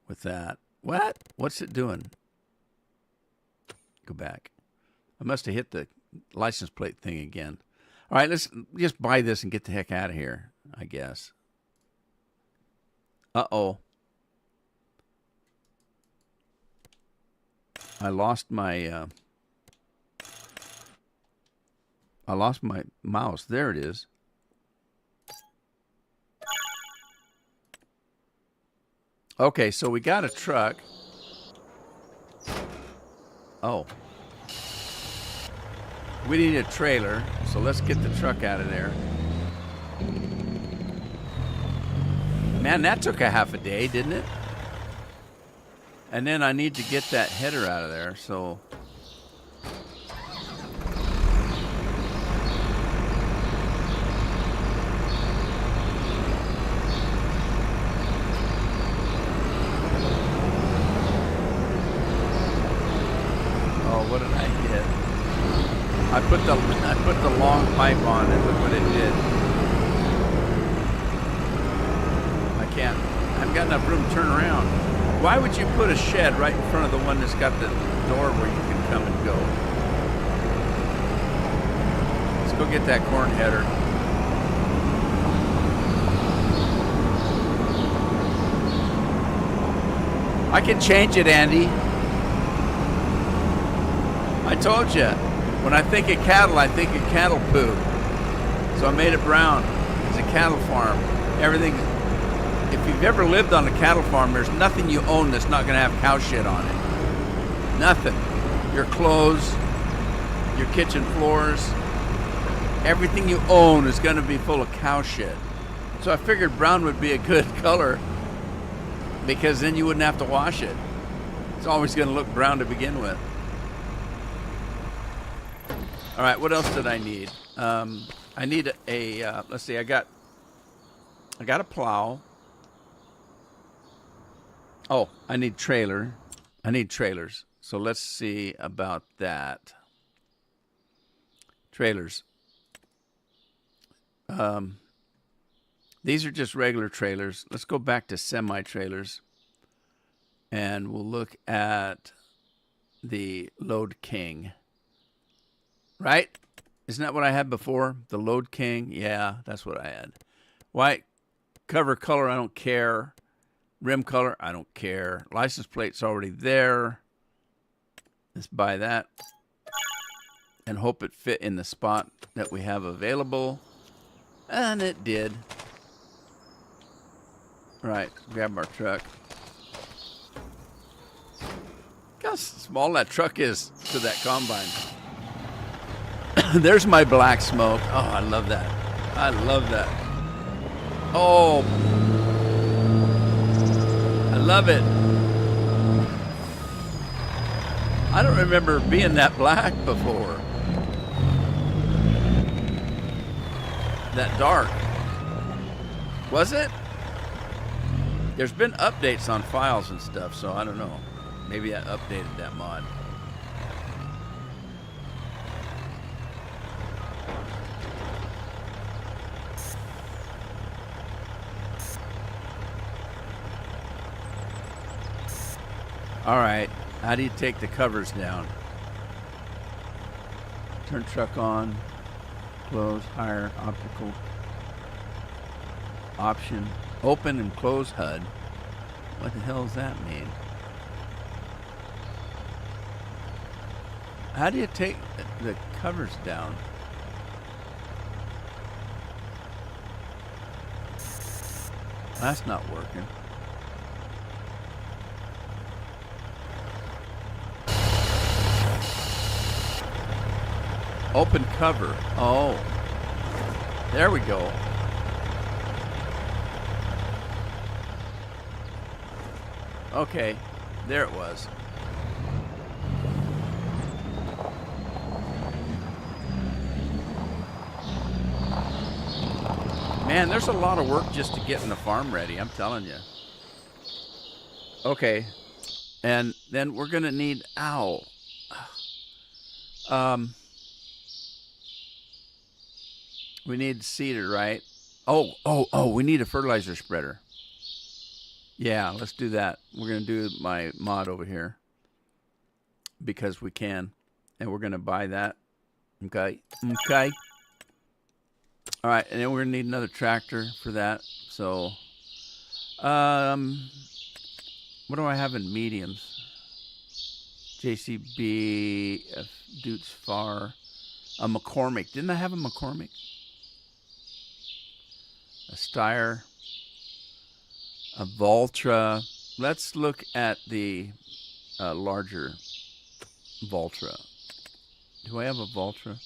Speaker 1: with that. What? What's it doing? Go back. I must have hit the license plate thing again. All right, let's just buy this and get the heck out of here, I guess. Uh-oh. I lost my mouse. There it is. Okay, so we got a truck. Oh. We need a trailer, so let's get the truck out of there. Man, that took a half a day, didn't it? And then I need to get that header out of there, so... What did I hit? I put the long pipe on and look what it did. got enough room to turn around. Why would you put a shed right in front of the one that's got the door where you can come and go? Let's go get that corn header. I can change it, Andy. I told you, when I think of cattle, I think of cattle poo. So I made it brown. It's a cattle farm. Everything. If you've ever lived on a cattle farm, there's nothing you own that's not going to have cow shit on it. Nothing. Your clothes, your kitchen floors, everything you own is going to be full of cow shit. So I figured brown would be a good color because then you wouldn't have to wash it. It's always going to look brown to begin with. All right, what else did I need? I need a let's see, I got a plow. Oh, I need trailer. I need trailers. So let's see about that. Trailers. These are just regular trailers. Let's go back to semi-trailers. And we'll look at the Load King. Right? Isn't that what I had before? The Load King? Yeah, that's what I had. White cover color, I don't care. Rim color, I don't care. License plate's already there. Let's buy that. And hope it fit in the spot that we have available. And it did. Right, grab our truck. Look how small that truck is to that combine. There's my black smoke. Oh, I love that. I love that. Oh, I love it. I don't remember being that black before. That dark. Was it? There's been updates on files and stuff, so I don't know. Maybe I updated that mod. All right, how do you take the covers down? Turn truck on, close, higher, optical, option, open and close HUD. What the hell does that mean? How do you take the covers down? That's not working. Open cover. Oh. There we go. Okay. There it was. Man, there's a lot of work just to getting the farm ready, I'm telling you. Okay. And then we're going to need... Ow. We need seeder, right? Oh, we need a fertilizer spreader. Yeah, let's do that. We're going to do my mod over here. Because we can. And we're going to buy that. Okay. Okay. All right, and then we're going to need another tractor for that. So, what do I have in mediums? JCB, Dutes Far, a McCormick. Didn't I have a McCormick? A Steyr, a Valtra. Let's look at the larger Valtra. Do I have a Valtra?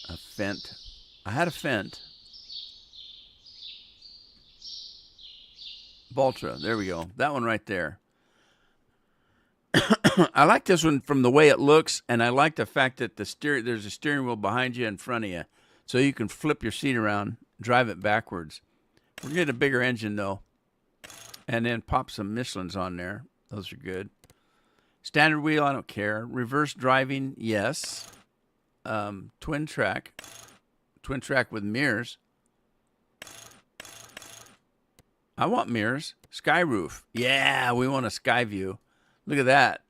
Speaker 1: A Fendt. I had a Fendt. Valtra. There we go. That one right there. I like this one from the way it looks, and I like the fact that there's a steering wheel behind you in front of you. So you can flip your seat around, drive it backwards. We're getting a bigger engine, though. And then pop some Michelins on there. Those are good. Standard wheel, I don't care. Reverse driving, yes. Twin track with mirrors. I want mirrors. Sky roof. Yeah, we want a sky view. Look at that.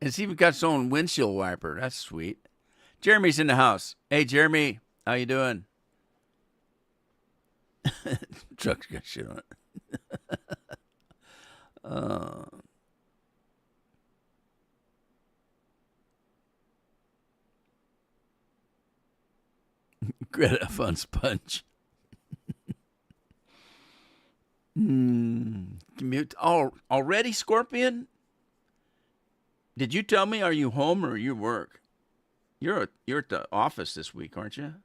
Speaker 1: It's even got its own windshield wiper. That's sweet. Jeremy's in the house. Hey, Jeremy, how you doing? Truck's got shit on it. Greta Fun Sponge. Commute. Oh, already, Scorpion? Did you tell me? Are you home or you work? You're at the office this week, aren't you?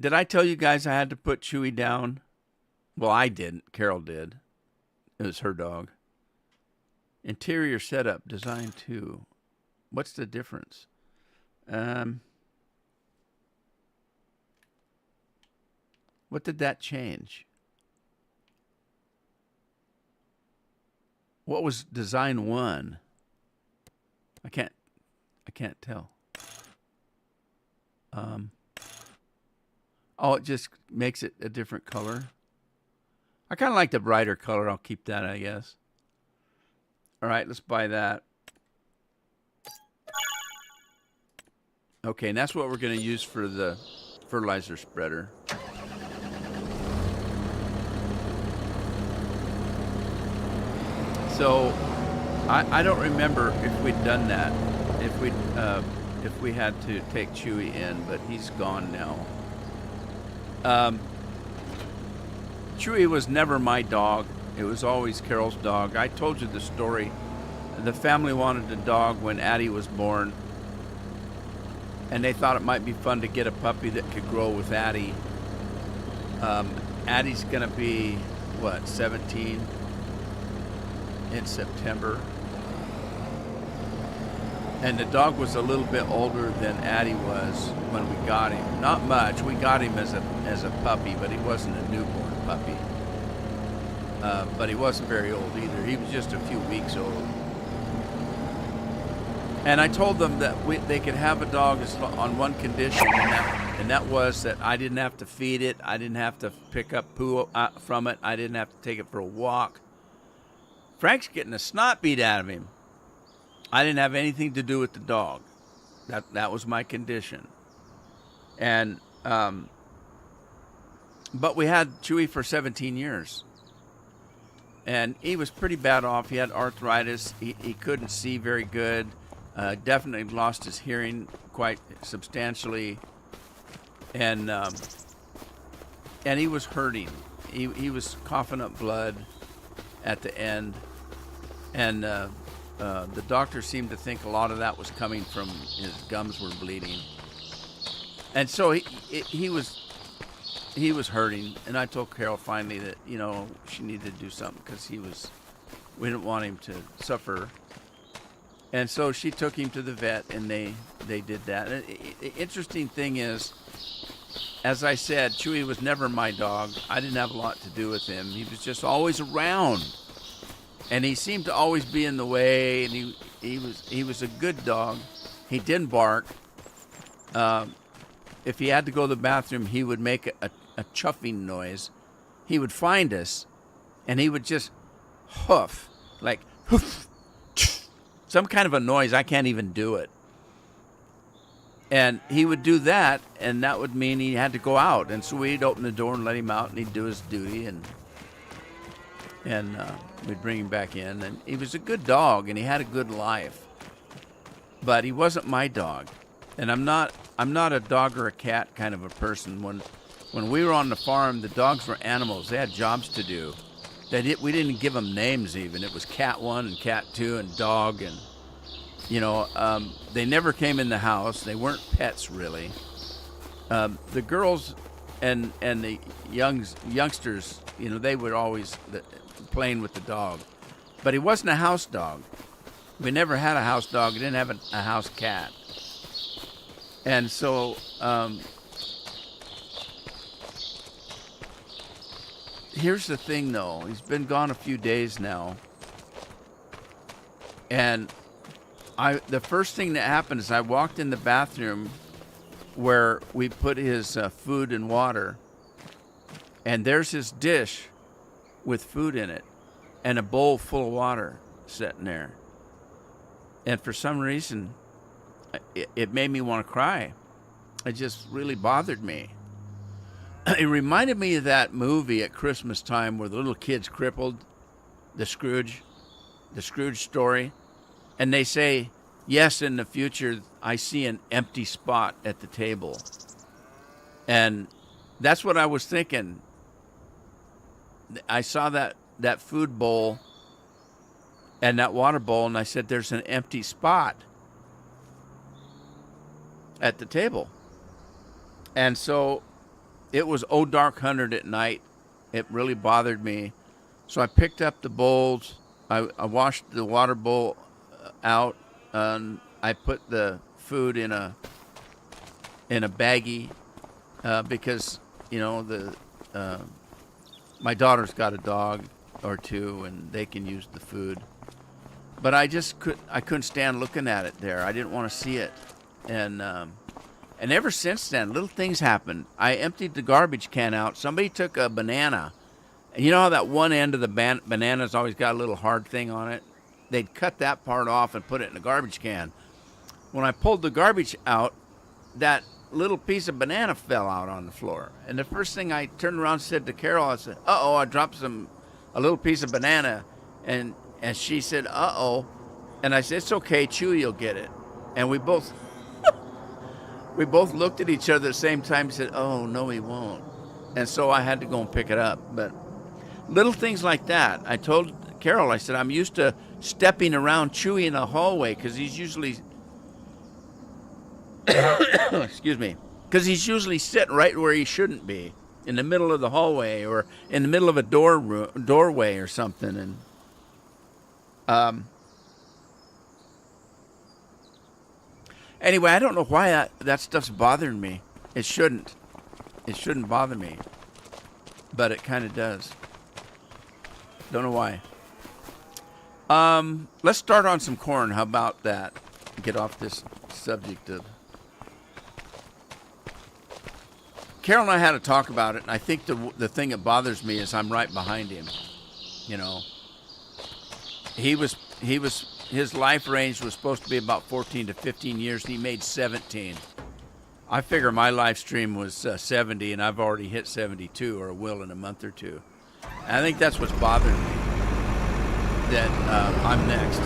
Speaker 1: Did I tell you guys I had to put Chewy down? Well, I didn't. Carol did. It was her dog. Interior setup, design 2. What's the difference? What did that change? What was design 1? I can't tell. Oh, it just makes it a different color. I kind of like the brighter color. I'll keep that, I guess. All right, let's buy that. Okay, and that's what we're going to use for the fertilizer spreader. So, I don't remember if we'd done that, if we had to take Chewy in, but he's gone now. Chewy was never my dog. It was always Carol's dog. I told you the story. The family wanted a dog when Addie was born, and they thought it might be fun to get a puppy that could grow with Addie. Addie's gonna be, 17 in September. And the dog was a little bit older than Addie was when we got him. Not much. We got him as a puppy, but he wasn't a newborn puppy. But he wasn't very old either. He was just a few weeks old. And I told them that they could have a dog on one condition, and that was that I didn't have to feed it. I didn't have to pick up poo from it. I didn't have to take it for a walk. Frank's getting the snot beat out of him. I didn't have anything to do with the dog. That was my condition. And but we had Chewy for 17 years. And he was pretty bad off. He had arthritis. He couldn't see very good. Definitely lost his hearing quite substantially. And he was hurting. He was coughing up blood at the end. And the doctor seemed to think a lot of that was coming from his gums were bleeding. And so he was hurting. And I told Carol finally that, she needed to do something because we didn't want him to suffer. And so she took him to the vet, and they did that. And the interesting thing is, as I said, Chewy was never my dog. I didn't have a lot to do with him. He was just always around. And he seemed to always be in the way, and he was a good dog. He didn't bark. If he had to go to the bathroom, he would make a chuffing noise. He would find us, and he would just hoof, like hoof, some kind of a noise. I can't even do it. And he would do that, and that would mean he had to go out. And so we'd open the door and let him out, and he'd do his duty, and we'd bring him back in. And he was a good dog, and he had a good life. But he wasn't my dog. And I'm not a dog or a cat kind of a person. When we were on the farm, the dogs were animals. They had jobs to do. We didn't give them names even. It was Cat 1 and Cat 2 and Dog, and they never came in the house. They weren't pets really. The girls and the youngsters, they were always playing with the dog. But he wasn't a house dog. We never had a house dog. We didn't have a house cat. And so here's the thing, though. He's been gone a few days now. And the first thing that happened is I walked in the bathroom where we put his food and water. and there's his dish with food in it and a bowl full of water sitting there. And for some reason, it made me want to cry. It just really bothered me. It reminded me of that movie at Christmas time where the little kid's crippled, the Scrooge story. And they say, yes, in the future, I see an empty spot at the table. And that's what I was thinking. I saw that food bowl and that water bowl, and I said, there's an empty spot at the table. And so it was dark 100 at night. It really bothered me. So I picked up the bowls. I washed the water bowl out, and I put the food in a baggie because, you know, my daughter's got a dog or two, and they can use the food. But I couldn't stand looking at it there. I didn't want to see it. And ever since then, little things happened. I emptied the garbage can out. Somebody took a banana. And you know how that one end of the banana's always got a little hard thing on it? They'd cut that part off and put it in a garbage can. When I pulled the garbage out, that little piece of banana fell out on the floor. And the first thing I turned around and said to Carol, I said, uh-oh, I dropped a little piece of banana. And she said, uh-oh. And I said, it's okay, Chewy will get it. And we both looked at each other at the same time and said, oh, no, he won't. And so I had to go and pick it up. But little things like that. I told Carol, I said, I'm used to stepping around Chewy in the hallway because he's usually, excuse me, because he's usually sitting right where he shouldn't be, in the middle of the hallway or in the middle of a doorway or something. And anyway, I don't know why that stuff's bothering me. It shouldn't. It shouldn't bother me. But it kind of does. Don't know why. Let's start on some corn. How about that? Get off this subject of... Carol and I had to talk about it, and I think the thing that bothers me is I'm right behind him. You know, his life range was supposed to be about 14 to 15 years, and he made 17. I figure my life stream was 70, and I've already hit 72, or will in a month or two. And I think that's what's bothering me, that I'm next.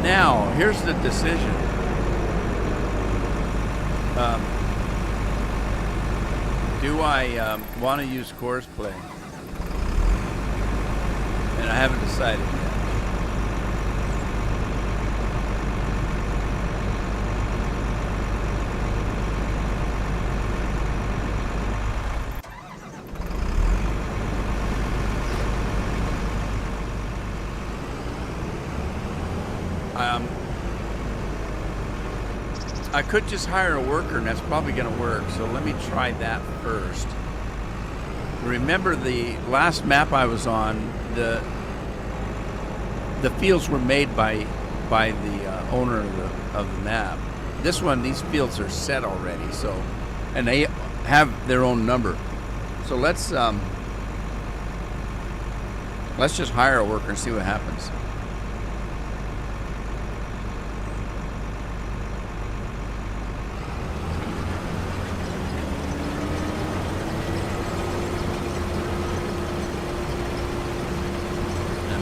Speaker 1: Now, here's the decision. Do I want to use chorus play? And I haven't decided yet. I could just hire a worker, and that's probably going to work, so let me try that first. Remember the last map I was on, the fields were made by the owner of the map. This one, these fields are set already, so, and they have their own number. So let's just hire a worker and see what happens.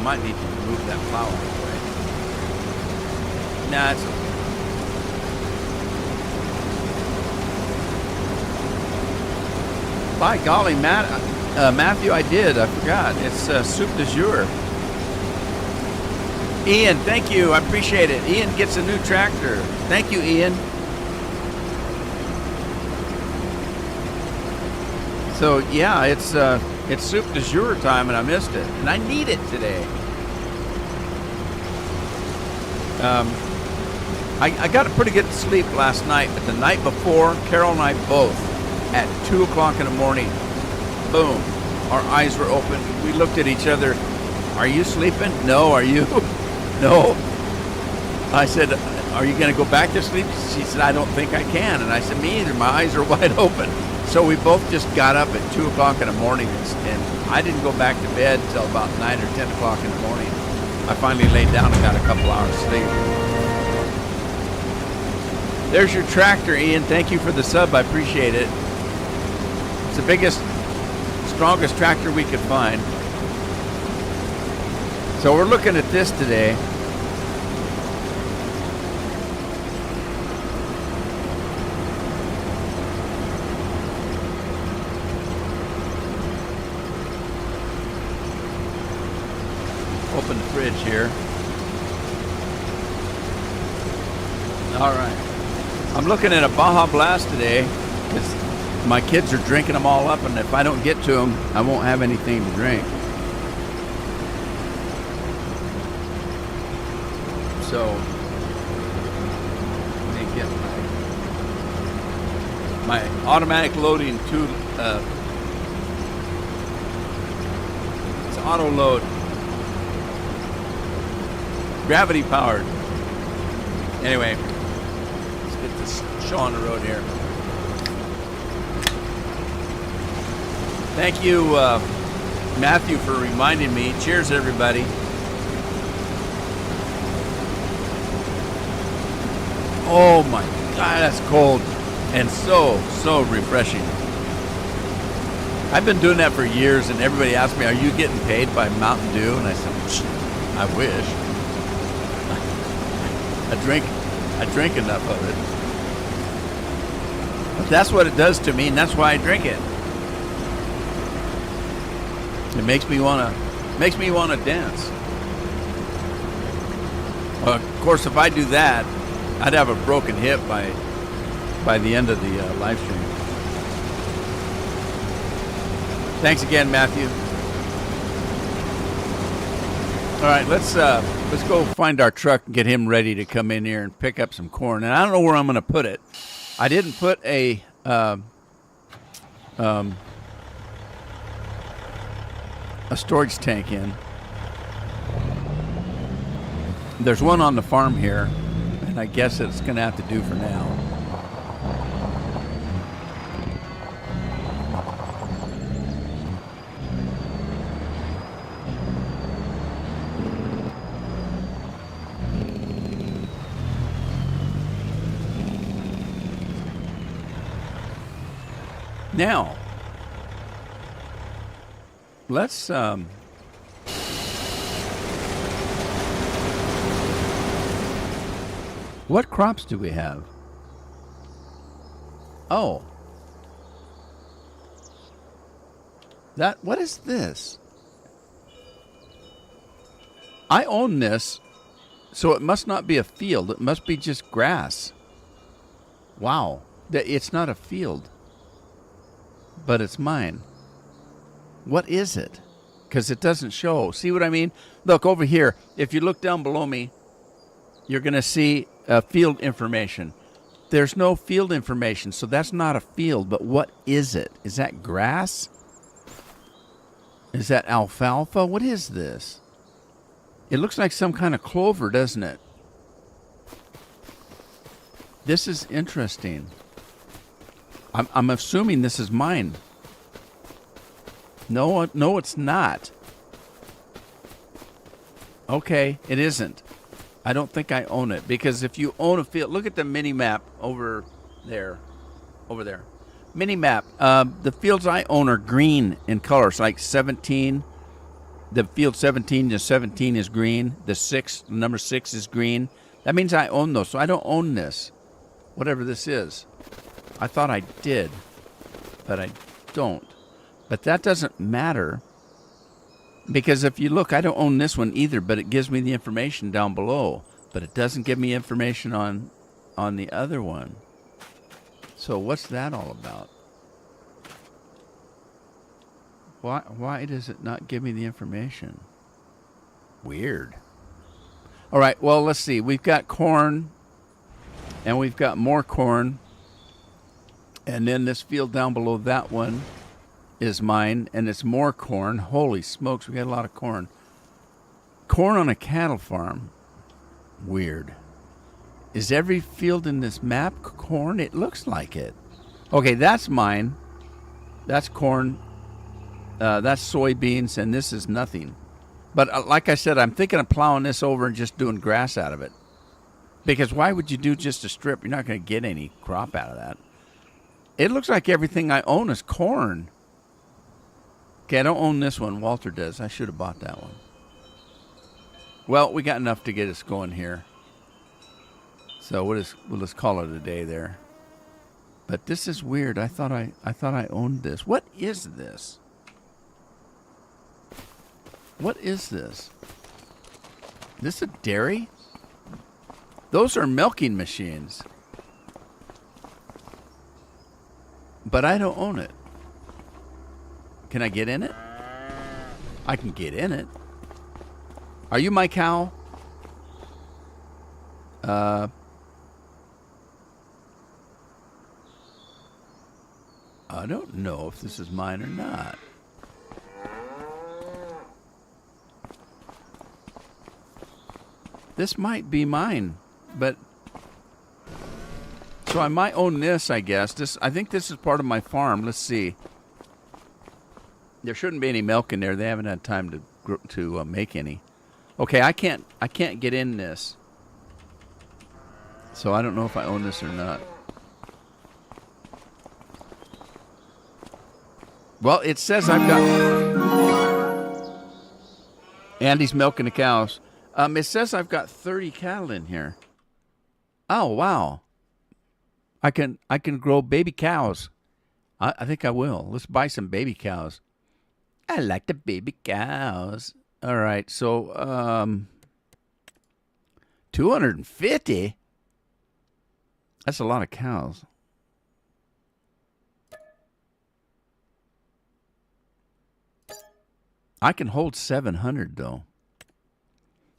Speaker 1: Might need to move that plow out of the way. Nah, it's okay. By golly, Matthew, I did. I forgot. It's soup du jour. Ian, thank you. I appreciate it. Ian gets a new tractor. Thank you, Ian. So yeah, it's soup du jour time, and I missed it, and I need it today. I got a pretty good sleep last night, but the night before, Carol and I both, at 2 o'clock in the morning, boom, our eyes were open. We looked at each other. Are you sleeping? No. Are you? No. I said, are you going to go back to sleep? She said, I don't think I can. And I said, me either. My eyes are wide open. So we both just got up at 2 o'clock in the morning, and I didn't go back to bed until about 9 or 10 o'clock in the morning. I finally laid down and got a couple hours sleep. There's your tractor, Ian. Thank you for the sub. I appreciate it. It's the biggest, strongest tractor we could find. So we're looking at this today. Open the fridge here. All right. I'm looking at a Baja Blast today because my kids are drinking them all up, and if I don't get to them, I won't have anything to drink. So, let me get my automatic loading tool. It's auto load. Gravity powered. Anyway, let's get this show on the road here. Thank you, Matthew, for reminding me. Cheers, everybody. Oh my God, that's cold and so refreshing. I've been doing that for years, and everybody asks me, are you getting paid by Mountain Dew? And I said, I wish. I drink enough of it. But that's what it does to me, and that's why I drink it. It makes me wanna dance. Well, of course, if I do that, I'd have a broken hip by the end of the live stream. Thanks again, Matthew. All right, let's go find our truck and get him ready to come in here and pick up some corn. And I don't know where I'm going to put it. I didn't put a storage tank in. There's one on the farm here, and I guess it's going to have to do for now. Now, let's what crops do we have? Oh. What is this? I own this, so it must not be a field. It must be just grass. Wow. It's not a field. But it's mine. What is it? Because it doesn't show. See what I mean? Look over here. If you look down below me, you're going to see field information. There's no field information, so that's not a field. But what is it? Is that grass? Is that alfalfa? What is this? It looks like some kind of clover, doesn't it? This is interesting. I'm assuming this is mine. No, it's not. Okay, it isn't. I don't think I own it, because if you own a field, look at the mini map over there. Mini map. The fields I own are green in colors, like 17. The field 17 to 17 is green. The number 6 is green. That means I own those. So I don't own this, whatever this is. I thought I did, but I don't. But that doesn't matter, because if you look, I don't own this one either, but it gives me the information down below. But it doesn't give me information on the other one. So what's that all about? Why does it not give me the information? Weird. All right, well, let's see. We've got corn, and we've got more corn. And then this field down below that one, is mine, and it's more corn. Holy smokes, we got a lot of corn. Corn on a cattle farm. Weird. Is every field in this map corn? It looks like it. Okay, that's mine. That's corn. That's soybeans, and this is nothing. But like I said, I'm thinking of plowing this over and just doing grass out of it. Because why would you do just a strip? You're not going to get any crop out of that. It looks like everything I own is corn. Okay, I don't own this one. Walter does. I should have bought that one. Well, we got enough to get us going here. So we'll just call it a day there. But this is weird. I thought I owned this. What is this? What is this? This a dairy? Those are milking machines. But I don't own it. Can I get in it? I can get in it. Are you my cow? I don't know if this is mine or not. This might be mine, but so I might own this, I guess. I think this is part of my farm. Let's see. There shouldn't be any milk in there. They haven't had time to make any. Okay, I can't get in this. So I don't know if I own this or not. Well, it says I've got Andy's milking the cows. It says I've got 30 cattle in here. Oh, wow. I can grow baby cows. I think I will. Let's buy some baby cows. I like the baby cows. All right, so 250? That's a lot of cows. I can hold 700 though.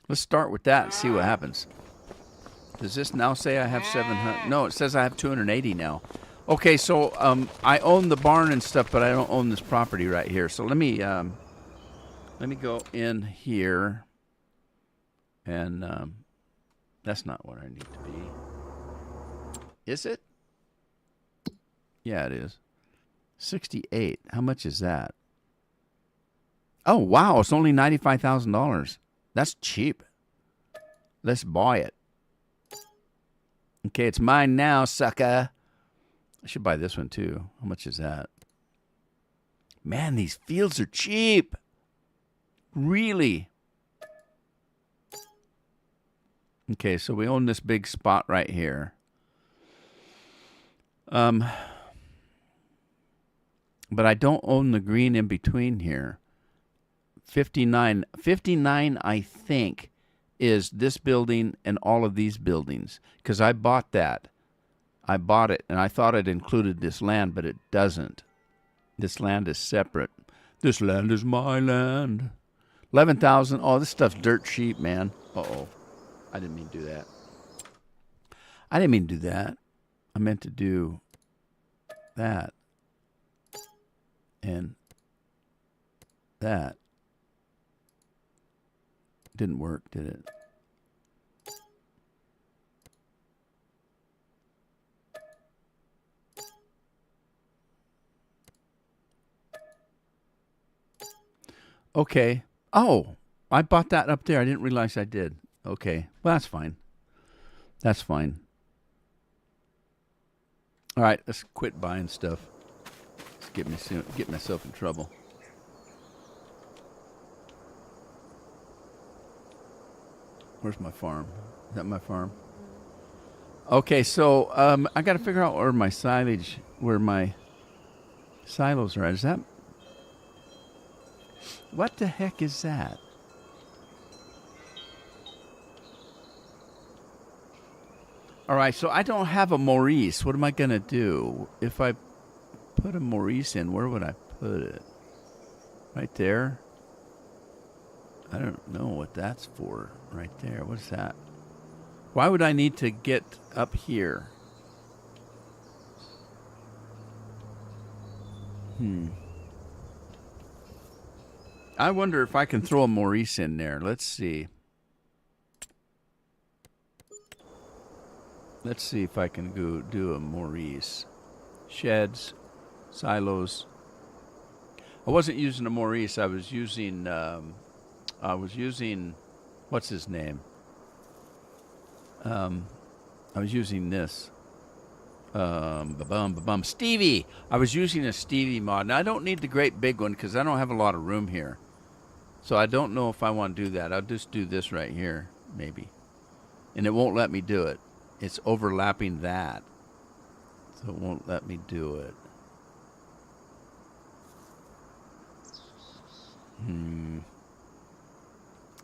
Speaker 1: Let's start with that and see what happens. Does this now say I have 700? No, it says I have 280 now. Okay, so I own the barn and stuff, but I don't own this property right here. So let me go in here, and that's not what I need to be. Is it? Yeah, it is. 68. How much is that? Oh, wow, it's only $95,000. That's cheap. Let's buy it. Okay, it's mine now, sucker. I should buy this one too. How much is that? Man, these fields are cheap. Really? Okay, so we own this big spot right here. But I don't own the green in between here. 59, I think, is this building and all of these buildings. Because I bought that. I bought it, and I thought it included this land, but it doesn't. This land is separate. This land is my land. 11,000. Oh, this stuff's dirt cheap, man. Uh-oh. I didn't mean to do that. I didn't mean to do that. I meant to do that. And that. Didn't work, did it? Okay. Oh, I bought that up there. I didn't realize I did. Okay. Well, that's fine. That's fine. All right, let's quit buying stuff. Let's get myself in trouble. Where's my farm? Is that my farm? Okay, so I got to figure out where my silage, where my silos are at. Is that? What the heck is that? All right, so I don't have a Maurice. What am I going to do? If I put a Maurice in, where would I put it? Right there? I don't know what that's for right there. What's that? Why would I need to get up here? I wonder if I can throw a Maurice in there. Let's see. Let's see if I can go do a Maurice. Sheds, silos. I wasn't using a Maurice. I was using. What's his name? I was using this. Stevie. I was using a Stevie mod. Now I don't need the great big one because I don't have a lot of room here. So I don't know if I want to do that. I'll just do this right here, maybe. And it won't let me do it. It's overlapping that. So it won't let me do it.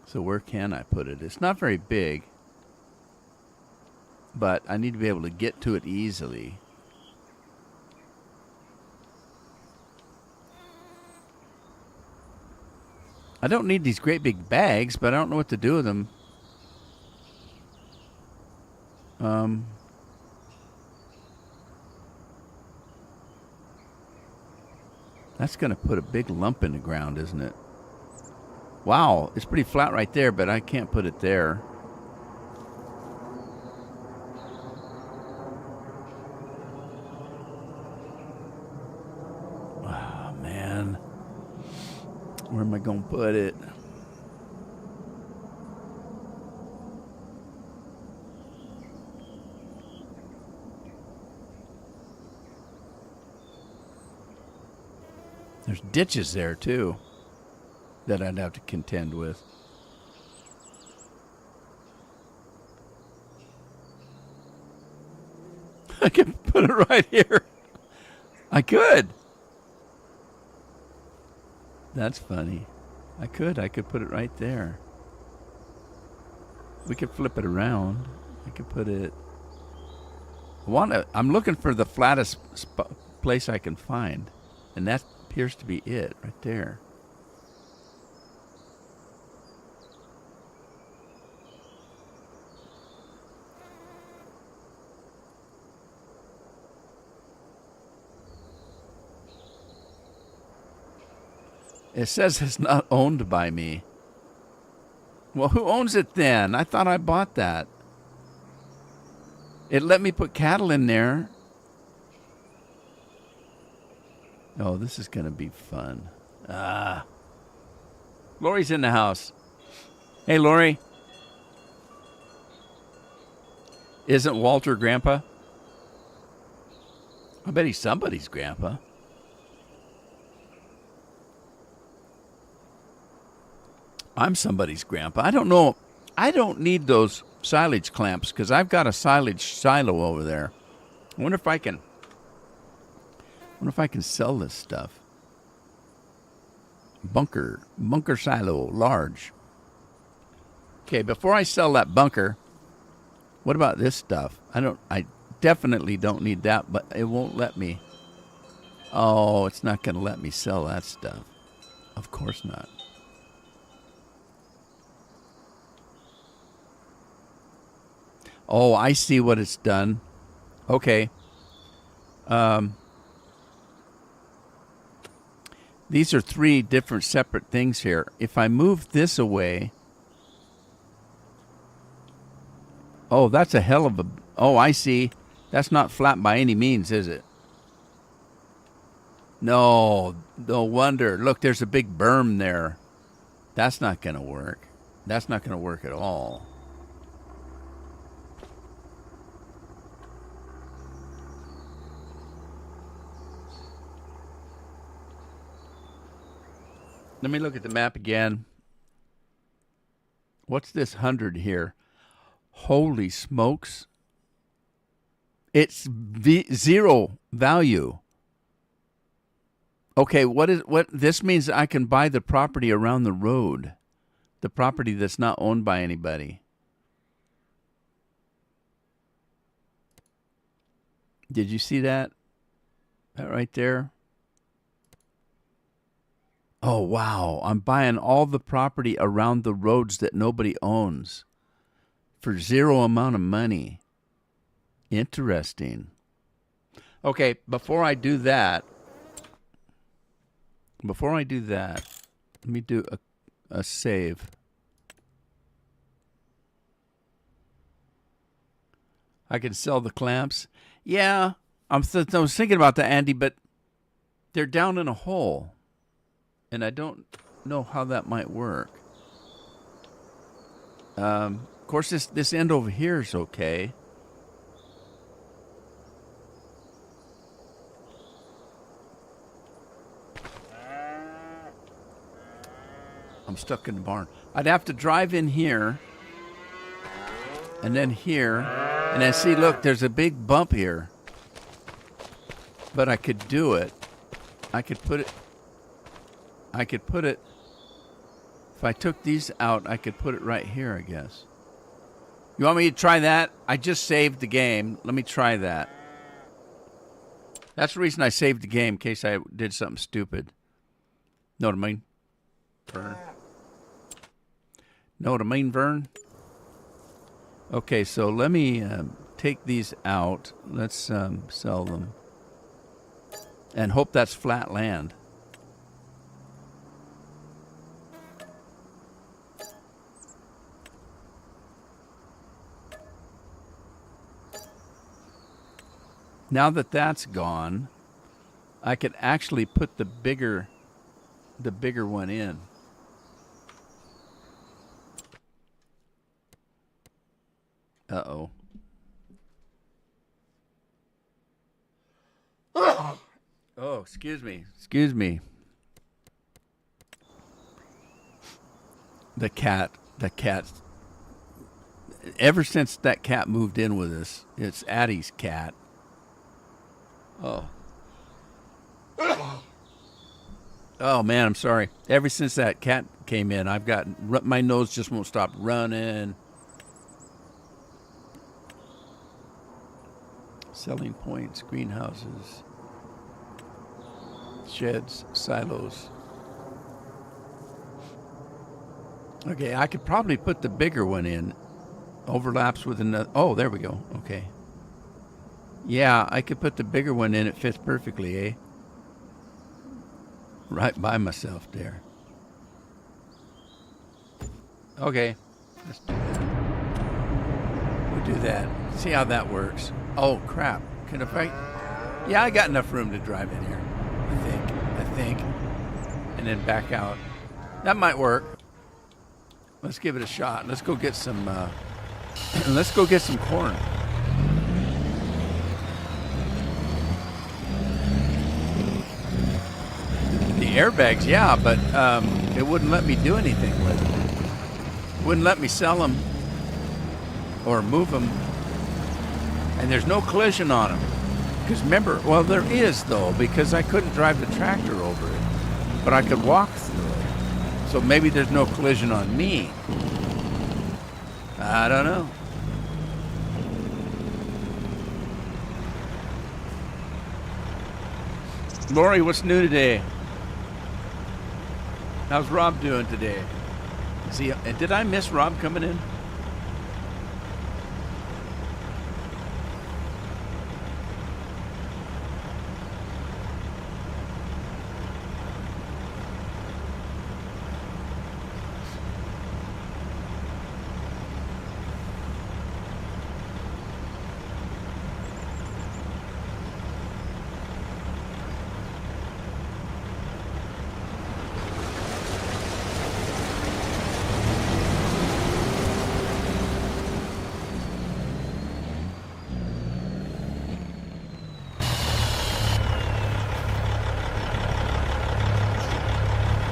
Speaker 1: So where can I put it? It's not very big. But I need to be able to get to it easily. I don't need these great big bags, but I don't know what to do with them. That's going to put a big lump in the ground, isn't it? Wow, it's pretty flat right there, but I can't put it there. Where am I going to put it? There's ditches there, too, that I'd have to contend with. I can put it right here. I could. That's funny. I could put it right there. We could flip it around. I could put it. I'm looking for the flattest place I can find, and that appears to be it right there. It says it's not owned by me. Well, who owns it then? I thought I bought that. It let me put cattle in there. Oh, this is going to be fun. Lori's in the house. Hey, Lori. Isn't Walter grandpa? I bet he's somebody's grandpa. I'm somebody's grandpa. I don't know. I don't need those silage clamps because I've got a silage silo over there. I wonder if I can sell this stuff. Bunker silo, large. Okay, before I sell that bunker, what about this stuff? I definitely don't need that, but it won't let me. Oh, it's not going to let me sell that stuff. Of course not. Oh, I see what it's done. Okay. These are three different separate things here. If I move this away. Oh, that's a hell of a... Oh, I see. That's not flat by any means, is it? No wonder. Look, there's a big berm there. That's not going to work. That's not going to work at all. Let me look at the map again. What's this 100 here? Holy smokes. It's zero value. Okay, what this means I can buy the property around the road. The property that's not owned by anybody. Did you see that? That right there? Oh, wow. I'm buying all the property around the roads that nobody owns for zero amount of money. Interesting. Okay, before I do that, Let me do a save. I can sell the clamps. Yeah, I was thinking about that, Andy, but they're down in a hole, and I don't know how that might work. Of course, this end over here is okay. I'm stuck in the barn. I'd have to drive in here, and then here, and then see, look, there's a big bump here. But I could do it. I could put it, if I took these out, I could put it right here, I guess. You want me to try that? I just saved the game. Let me try that. That's the reason I saved the game, in case I did something stupid. Know what I mean? Vern. Know what I mean, Vern? Okay, so let me take these out. Let's sell them. And hope that's flat land. Now that that's gone, I could actually put the bigger one in. Uh-oh. Oh, excuse me. Excuse me. The cat. Ever since that cat moved in with us, it's Addie's cat. Oh. Oh, man, I'm sorry. Ever since that cat came in, I've got... My nose just won't stop running. Selling points, greenhouses, sheds, silos. Okay, I could probably put the bigger one in. Overlaps with another. Oh, there we go. Okay. Yeah, I could put the bigger one in. It fits perfectly, eh? Right by myself there. Okay. Let's do that. We'll do that. See how that works. Oh, crap. Yeah, I got enough room to drive in here. I think. And then back out. That might work. Let's give it a shot. Let's go get some corn. The airbags, yeah, but it wouldn't let me do anything with it. Wouldn't let me sell them or move them. And there's no collision on them. Because remember, well, there is, though, because I couldn't drive the tractor over it. But I could walk through it. So maybe there's no collision on me. I don't know. Lori, what's new today? How's Rob doing today? Did I miss Rob coming in?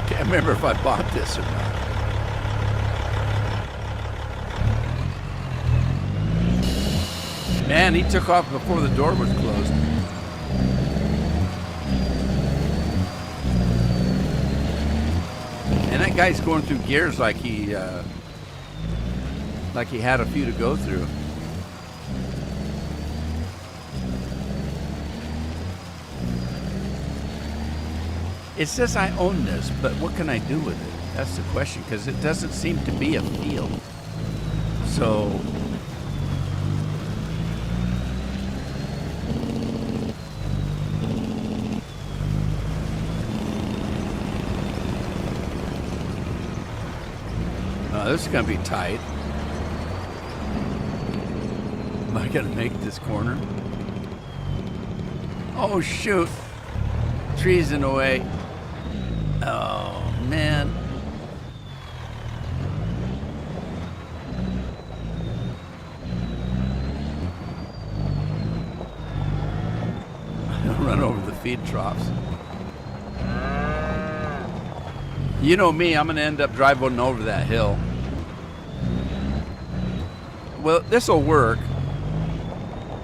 Speaker 1: I can't remember if I bought this or not. Man, he took off before the door was closed. And that guy's going through gears like he had a few to go through. It says I own this, but what can I do with it? That's the question, because it doesn't seem to be a field. So... this is going to be tight. Am I going to make this corner? Oh, shoot. Trees in the way. Oh, man. Run over the feed troughs. You know me, I'm going to end up driving over that hill. Well, this will work.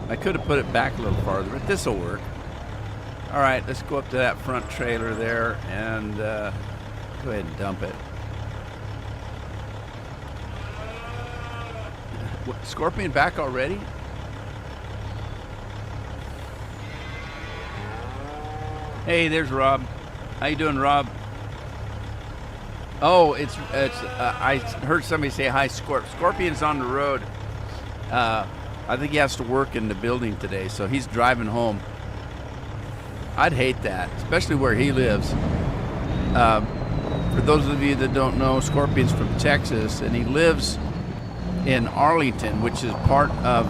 Speaker 1: I could have put it back a little farther, but this will work. All right, let's go up to that front trailer there and go ahead and dump it. What, Scorpion back already? Hey, there's Rob. How you doing, Rob? Oh, it's. I heard somebody say hi, Scorpion's on the road. I think he has to work in the building today, so he's driving home. I'd hate that, especially where he lives. For those of you that don't know, Scorpion's from Texas, and he lives in Arlington, which is part of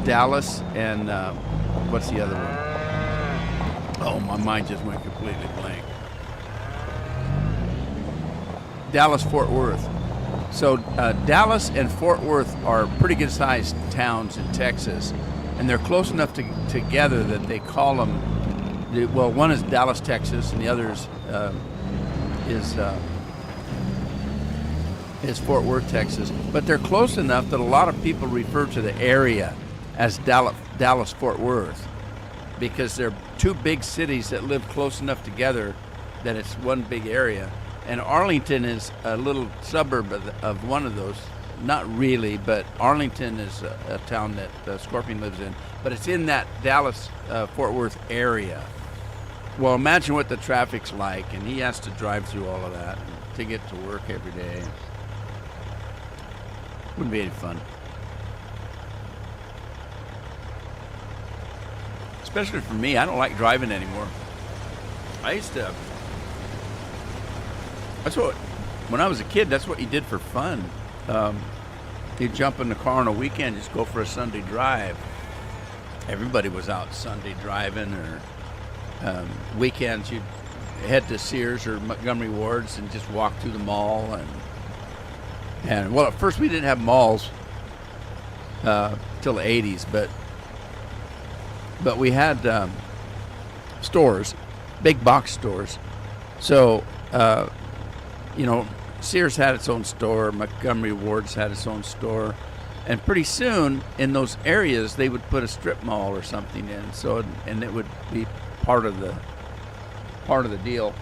Speaker 1: Dallas, and what's the other one? Oh, my mind just went completely blank. Dallas-Fort Worth. So Dallas and Fort Worth are pretty good-sized towns in Texas, and they're close enough together that they call them. Well, one is Dallas, Texas, and the other is Fort Worth, Texas. But they're close enough that a lot of people refer to the area as Dallas-Fort Worth, because they're two big cities that live close enough together that it's one big area. And Arlington is a little suburb of one of those. Not really, but Arlington is a town that Scorpion lives in. But it's in that Dallas-Fort Worth area. Well, imagine what the traffic's like, and he has to drive through all of that to get to work every day. Wouldn't be any fun. Especially for me, I don't like driving anymore. I used to. When I was a kid, that's what you did for fun. You'd jump in the car on a weekend, just go for a Sunday drive. Everybody was out Sunday driving, or weekends you'd head to Sears or Montgomery Ward's and just walk through the mall. And well, at first we didn't have malls till the 80s, but we had stores, big box stores. So, Sears had its own store, Montgomery Ward's had its own store, and pretty soon in those areas they would put a strip mall or something in. So, and it would be part of the deal.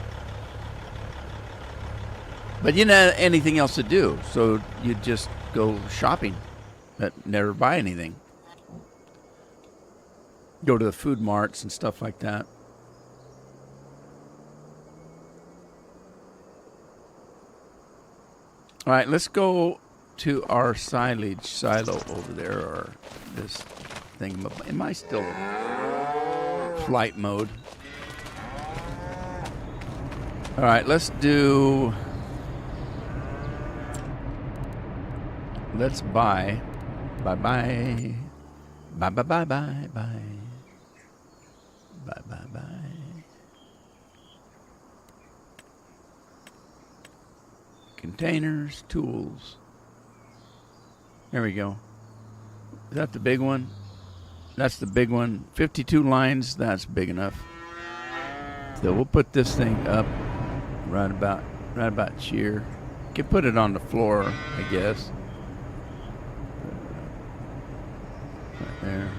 Speaker 1: But you didn't have anything else to do, so you'd just go shopping, but never buy anything. Go to the food marts and stuff like that. All right, let's go to our silage silo over there, or this thing. Am I still in flight mode? All right, let's buy. Bye-bye. Bye-bye-bye-bye-bye. Bye-bye-bye. Containers, tools. There we go. Is that the big one? That's the big one. 52 lines, that's big enough. So we'll put this thing up right about here. Can put it on the floor, I guess. Right there.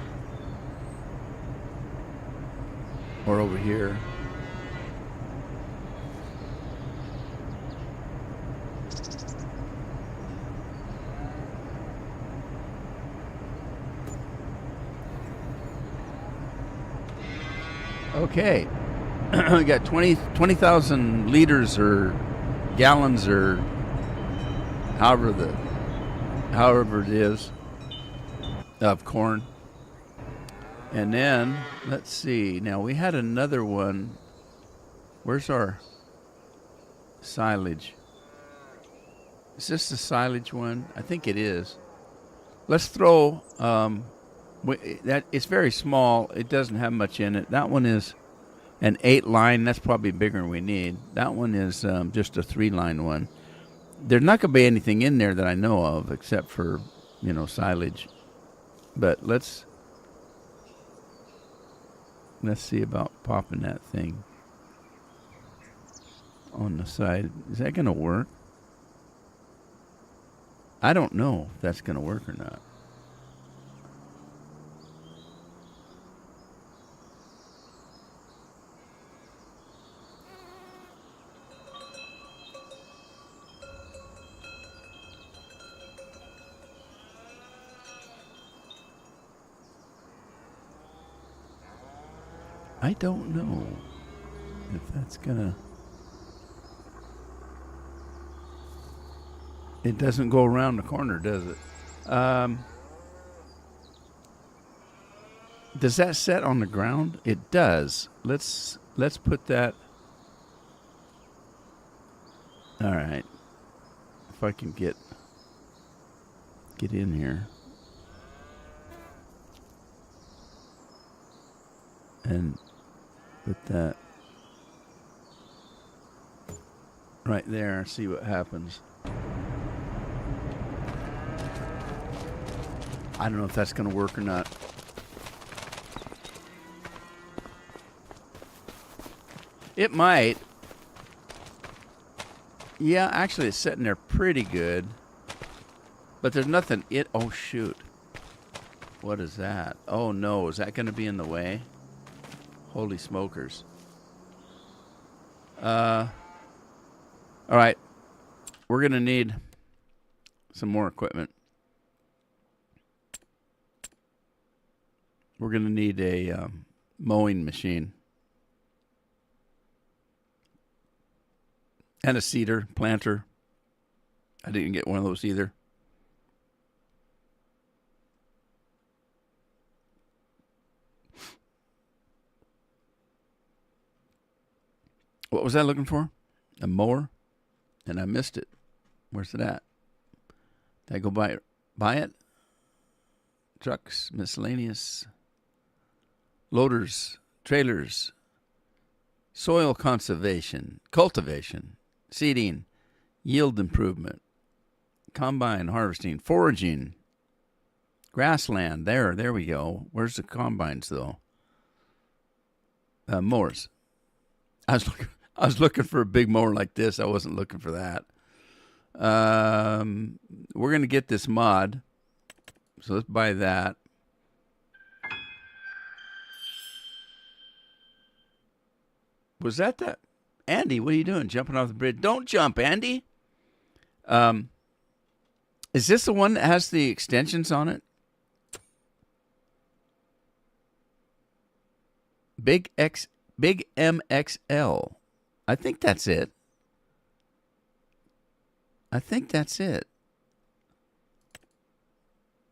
Speaker 1: Or over here. Okay. We got 20,000 liters or gallons or however it is of corn. And then let's see. Now we had another one Where's our silage? Is this the silage one? I think it is. Let's throw that. It's very small. It doesn't have much in it. That one is an 8-line. That's probably bigger than we need. That one is just a 3-line one. There's not going to be anything in there that I know of except for, silage. But let's see about popping that thing on the side. Is that going to work? I don't know if that's going to work or not. I don't know if that's gonna. It doesn't go around the corner, does it? Does that set on the ground? It does. Let's put that. All right. If I can get in here. And put that right there, see what happens. I don't know if that's going to work or not. It might. Yeah, actually it's sitting there pretty good. But there's nothing. Oh, shoot. What is that? Oh, no. Is that going to be in the way? Holy smokers. All right. We're going to need some more equipment. We're going to need a mowing machine. And a seeder, planter. I didn't get one of those either. What was I looking for? A mower? And I missed it. Where's it at? Did I go buy it? Trucks, miscellaneous, loaders, trailers, soil conservation, cultivation, seeding, yield improvement, combine harvesting, foraging, grassland. There we go. Where's the combines though? Mowers. I was looking for a big mower like this. I wasn't looking for that. We're going to get this mod. So let's buy that. Was that? Andy, what are you doing? Jumping off the bridge? Don't jump, Andy. Is this the one that has the extensions on it? Big MXL. I think that's it.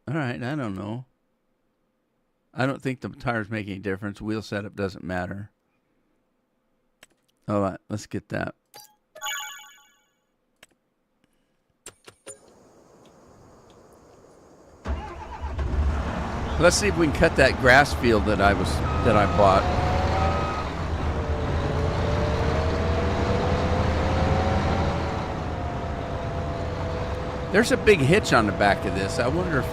Speaker 1: All right, I don't know. I don't think the tires make any difference. Wheel setup doesn't matter. All right, let's get that. Let's see if we can cut that grass field that I bought. There's a big hitch on the back of this. I wonder if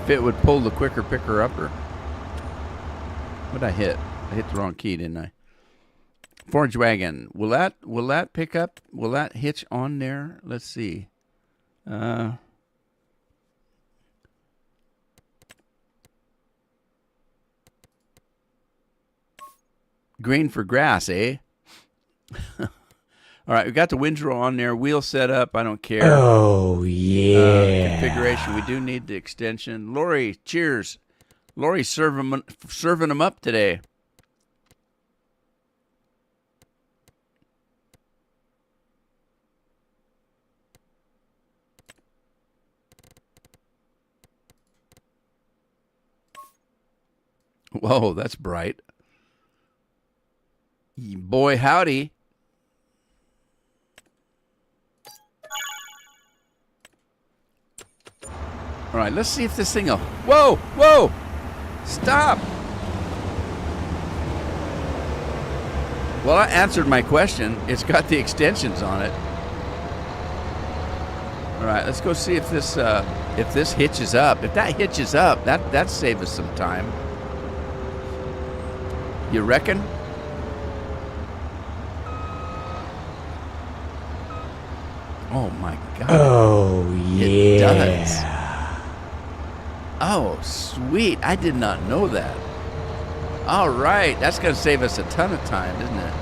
Speaker 1: it would pull the quicker picker upper. What'd I hit? I hit the wrong key, didn't I? Forage wagon. Will that pick up? Will that hitch on there? Let's see. Green for grass, eh? All right, we got the windrow on there. Wheel set up. I don't care.
Speaker 2: Oh, yeah.
Speaker 1: Configuration. We do need the extension. Lori, cheers. Lori's serving them up today. Whoa, that's bright. Boy, howdy. All right, let's see if this thing will... Whoa, whoa! Stop! Well, I answered my question. It's got the extensions on it. All right, let's go see if this hitches up. If that hitches up, that save us some time. You reckon? Oh my God!
Speaker 2: Oh yeah.
Speaker 1: It does. Oh, sweet. I did not know that. All right. That's going to save us a ton of time, isn't it?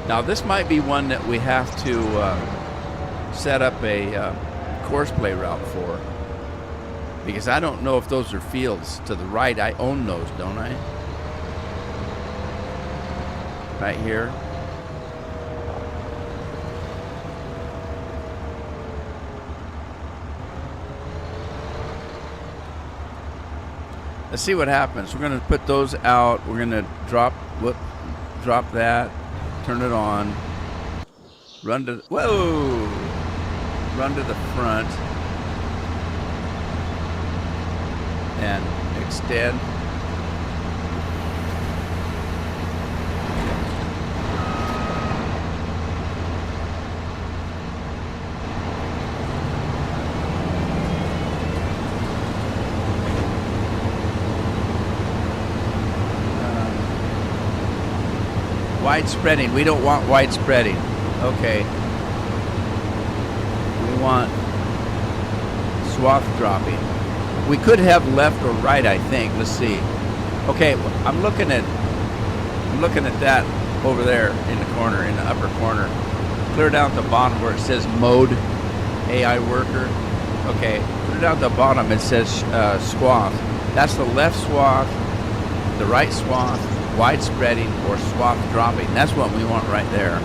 Speaker 1: Now, this might be one that we have to set up a course play route for. Because I don't know if those are fields to the right. I own those, don't I? Right here. Let's see what happens. We're going to put those out. We're going to drop that, turn it on, run to the front, and extend. Wide spreading. We don't want wide spreading. Okay. We want swath dropping. We could have left or right, I think. Let's see. Okay, I'm looking at that over there in the corner, in the upper corner. Clear down at the bottom where it says mode AI worker. Okay, put it down at the bottom. It says swath. That's the left swath, the right swath, wide spreading, or swath dropping. That's what we want right there.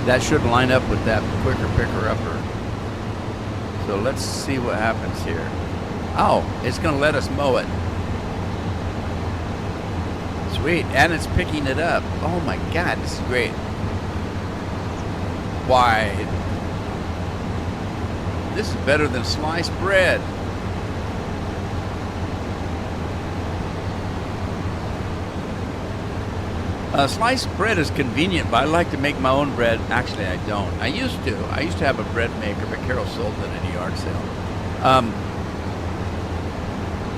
Speaker 1: That should line up with that quicker picker upper. So let's see what happens here. Oh, it's going to let us mow it. Sweet, and it's picking it up. Oh my God, this is great. Wide. This is better than sliced bread. Sliced bread is convenient, but I like to make my own bread. Actually, I don't. I used to have a bread maker, but Carol sold it at a yard sale.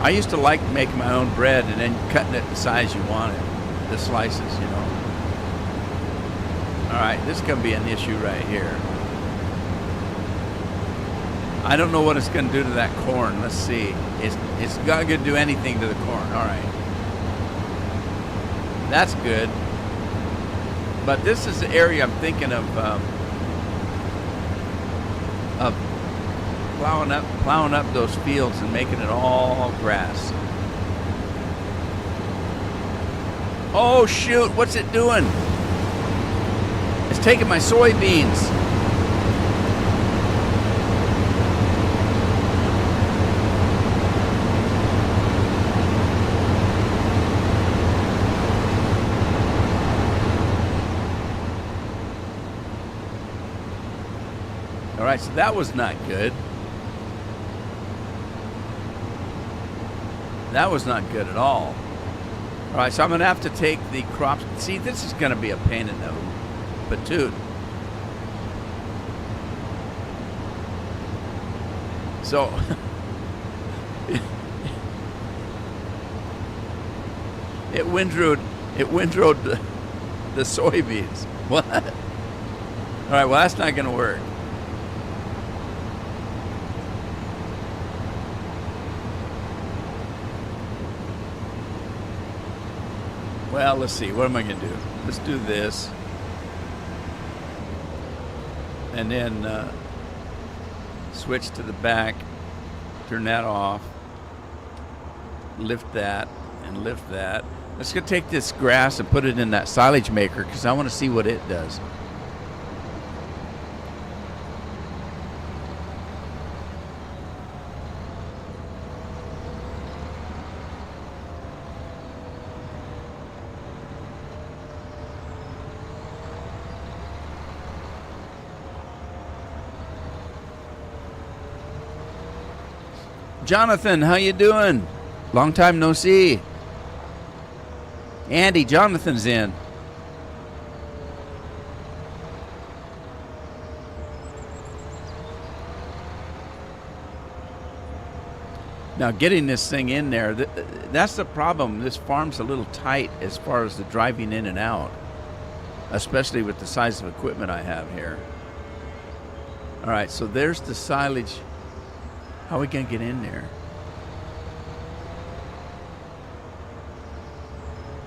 Speaker 1: I used to like making my own bread and then cutting it the size you wanted, the slices, you know. All right, this is going to be an issue right here. I don't know what it's going to do to that corn. Let's see. It's not going to do anything to the corn. All right. That's good. But this is the area I'm thinking of plowing up those fields and making it all grass. Oh shoot, what's it doing? It's taking my soybeans. All right, so that was not good. That was not good at all. All right, so I'm going to have to take the crops. See, this is going to be a pain in the patoot. So, it windrowed the soybeans. What? All right, well, that's not going to work. Well, let's see. What am I going to do? Let's do this. And then switch to the back. Turn that off. Lift that and lift that. Let's go take this grass and put it in that silage maker because I want to see what it does. Jonathan, how you doing? Long time no see. Andy, Jonathan's in. Now, getting this thing in there, that's the problem. This farm's a little tight as far as the driving in and out, especially with the size of equipment I have here. All right, so there's the silage. How are we going to get in there?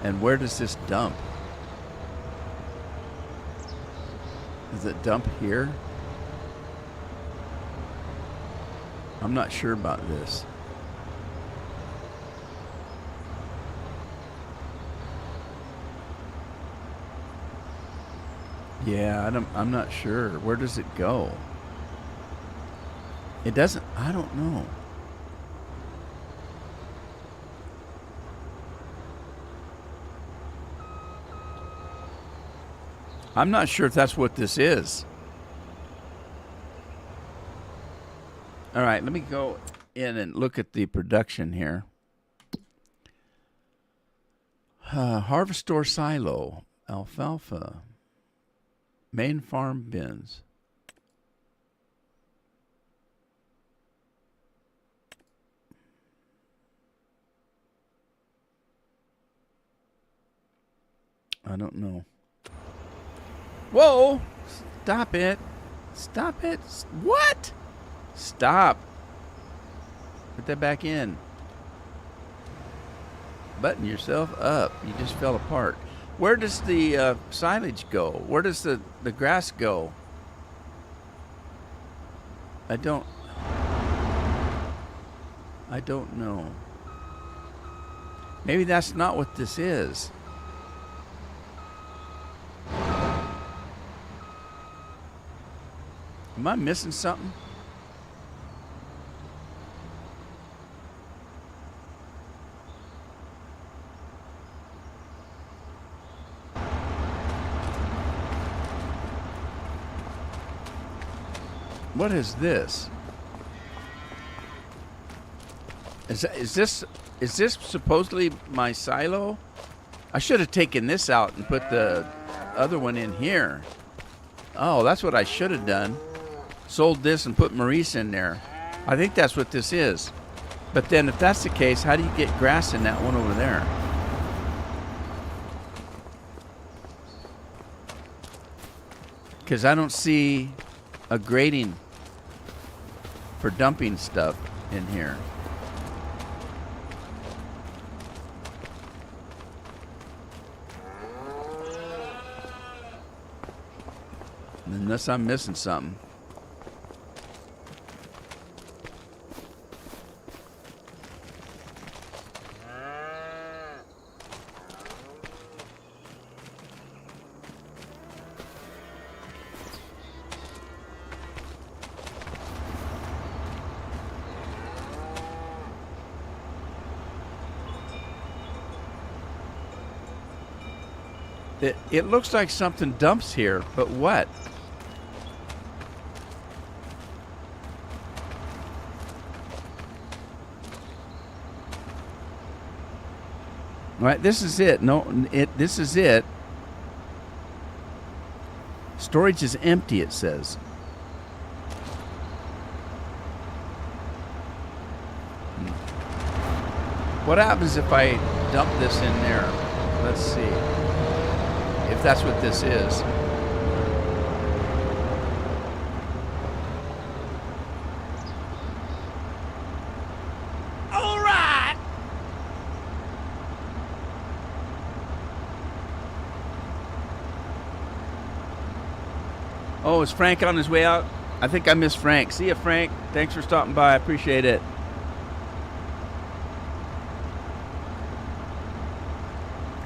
Speaker 1: And where does this dump? Does it dump here? I'm not sure about this. Yeah, I'm not sure. Where does it go? It doesn't, I don't know. I'm not sure if that's what this is. All right, let me go in and look at the production here. Harvest store silo, alfalfa, main farm bins. I don't know. Whoa! Stop it. Stop it. What? Stop. Put that back in. Button yourself up. You just fell apart. Where does the silage go? Where does the grass go? I don't know. Maybe that's not what this is. Am I missing something? What is this? Is this supposedly my silo? I should have taken this out and put the other one in here. Oh, that's what I should have done. Sold this and put Maurice in there. I think that's what this is. But then if that's the case, how do you get grass in that one over there? Because I don't see a grading for dumping stuff in here. Unless I'm missing something. It looks like something dumps here, but what? All right, this is it. This is it. Storage is empty, it says. What happens if I dump this in there? Let's see. If that's what this is. All right. Oh, is Frank on his way out? I think I missed Frank. See ya, Frank. Thanks for stopping by. I appreciate it.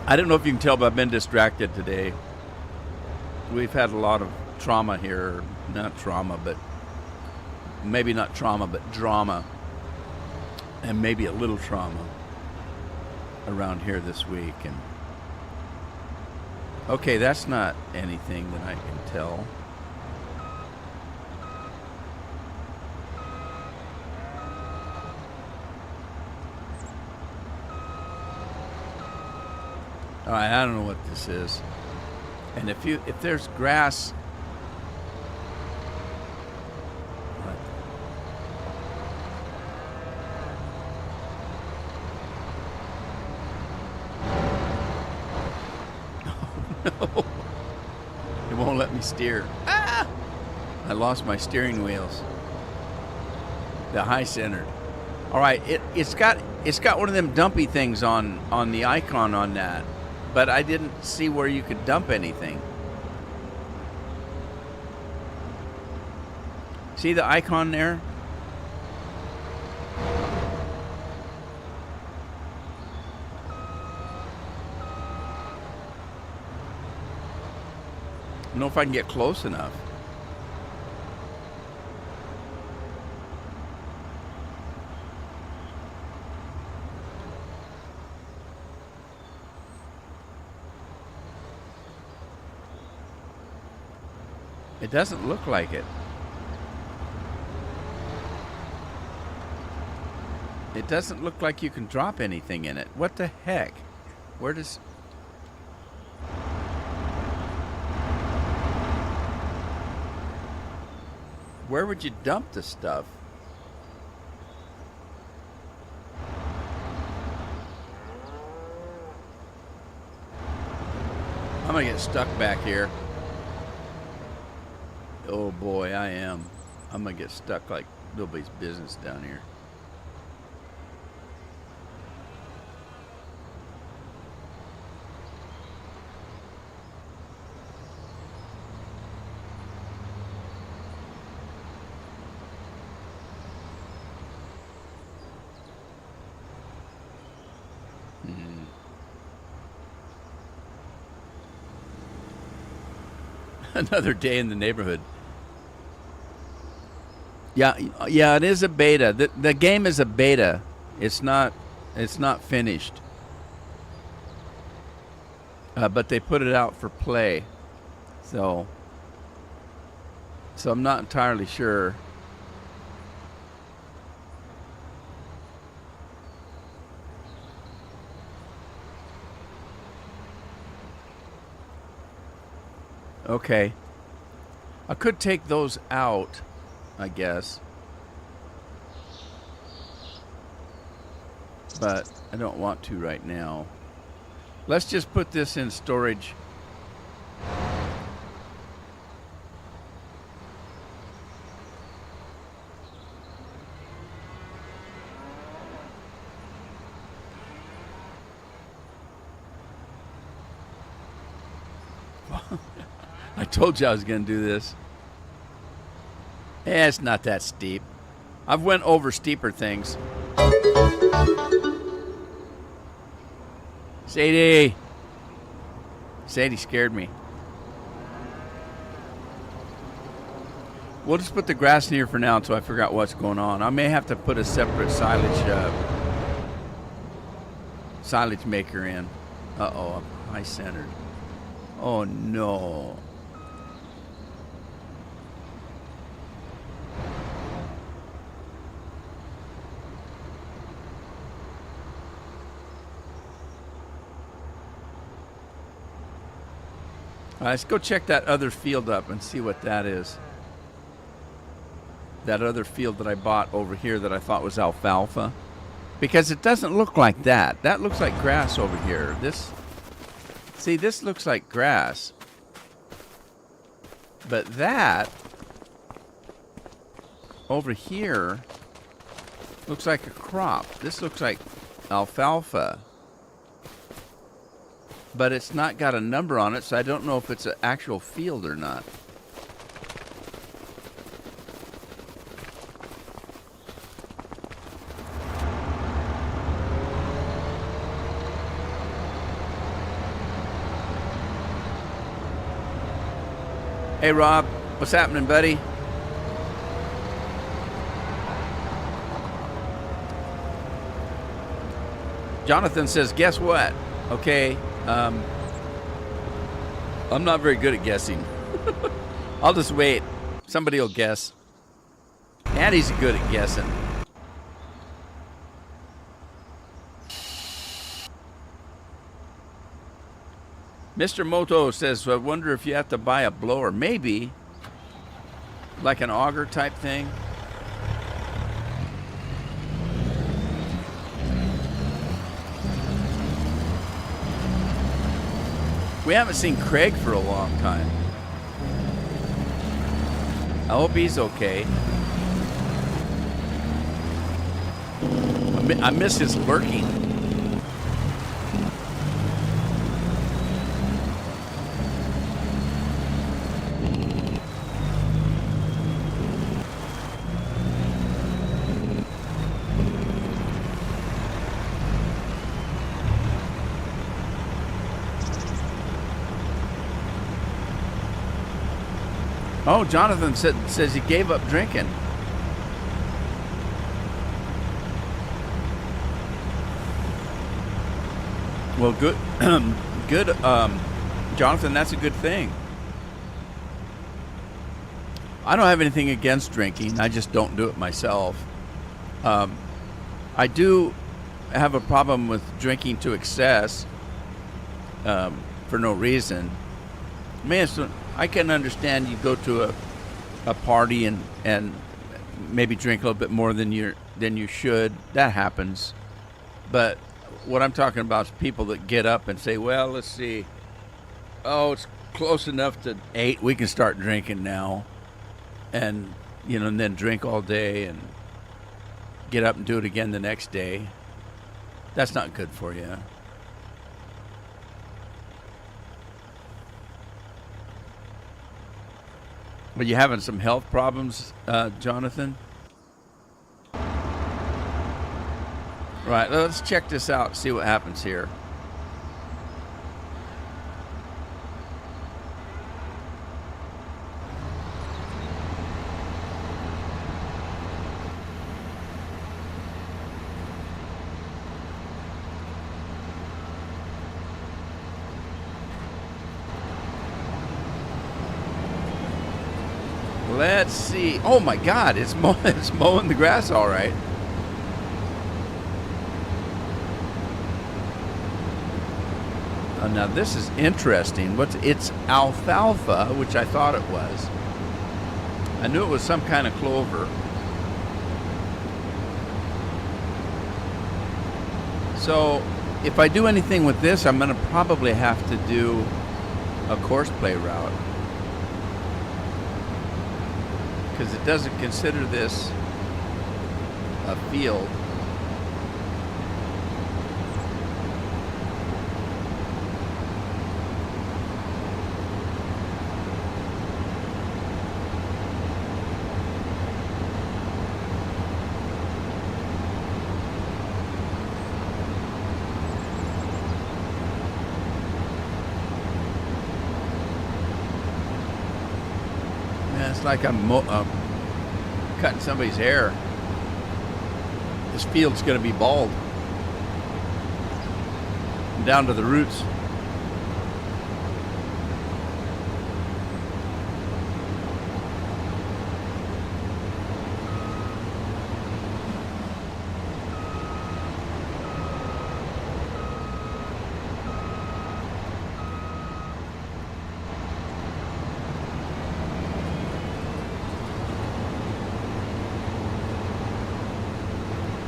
Speaker 1: I don't know if you can tell, but I've been distracted today. We've had a lot of trauma here. Not trauma, but maybe not trauma, but drama. And maybe a little trauma around here this week. And okay, that's not anything that I can tell. All right, I don't know what this is. And if there's grass, no, it won't let me steer. Ah! I lost my steering wheels. The high centered. All right, it's got one of them dumpy things on the icon on that, but I didn't see where you could dump anything. See the icon there? I don't know if I can get close enough. It doesn't look like it. It doesn't look like you can drop anything in it. What the heck? Where does... Where would you dump the stuff? I'm gonna get stuck back here. Oh boy, I am. I'm gonna get stuck like nobody's business down here. Another day in the neighborhood. Yeah, it is a beta. The game is a beta. It's not finished. But they put it out for play. So I'm not entirely sure. Okay. I could take those out, I guess. But I don't want to right now. Let's just put this in storage. I told you I was going to do this. It's not that steep. I've went over steeper things. Sadie scared me. We'll just put the grass in here for now until I figure out what's going on. I may have to put a separate silage maker in. Uh-oh, I'm high-centered. Oh, no. Let's go check that other field up and see what that is. That other field that I bought over here that I thought was alfalfa. Because it doesn't look like that. That looks like grass over here. This looks like grass. But that over here looks like a crop. This looks like alfalfa. But it's not got a number on it, so I don't know if it's an actual field or not. Hey, Rob. What's happening, buddy? Jonathan says, guess what? Okay. I'm not very good at guessing. I'll just wait. Somebody will guess. Andy's good at guessing. Mr. Moto says, I wonder if you have to buy a blower. Maybe. Like an auger type thing. We haven't seen Craig for a long time. I hope he's okay. I miss his lurking. Oh, Jonathan says he gave up drinking. Well, good, good, Jonathan. That's a good thing. I don't have anything against drinking. I just don't do it myself. I do have a problem with drinking to excess for no reason. Man, I can understand you go to a party and maybe drink a little bit more than you should. That happens. But what I'm talking about is people that get up and say, well, let's see. Oh, it's close enough to 8. We can start drinking now. And, and then drink all day and get up and do it again the next day. That's not good for you. Are you having some health problems, Jonathan? Right, let's check this out, see what happens here. Let's see. Oh my God, it's mowing the grass all right. Now this is interesting. It's alfalfa, which I thought it was. I knew it was some kind of clover. So if I do anything with this, I'm going to probably have to do a course play route. Because it doesn't consider this a field. It's like I'm cutting somebody's hair. This field's going to be bald. Down to the roots.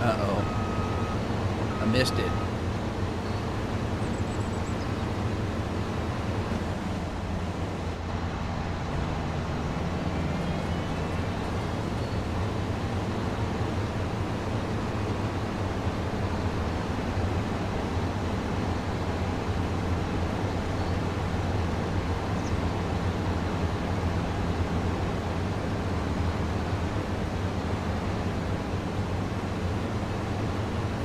Speaker 1: Uh-oh. I missed it.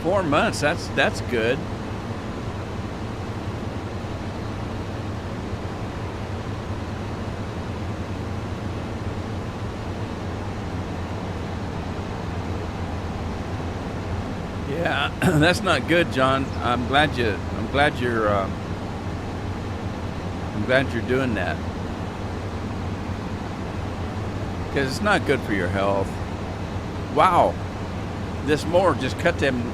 Speaker 1: Four months, that's good. Yeah, that's not good, John. I'm glad you're doing that. Because it's not good for your health. Wow, this mower just cut them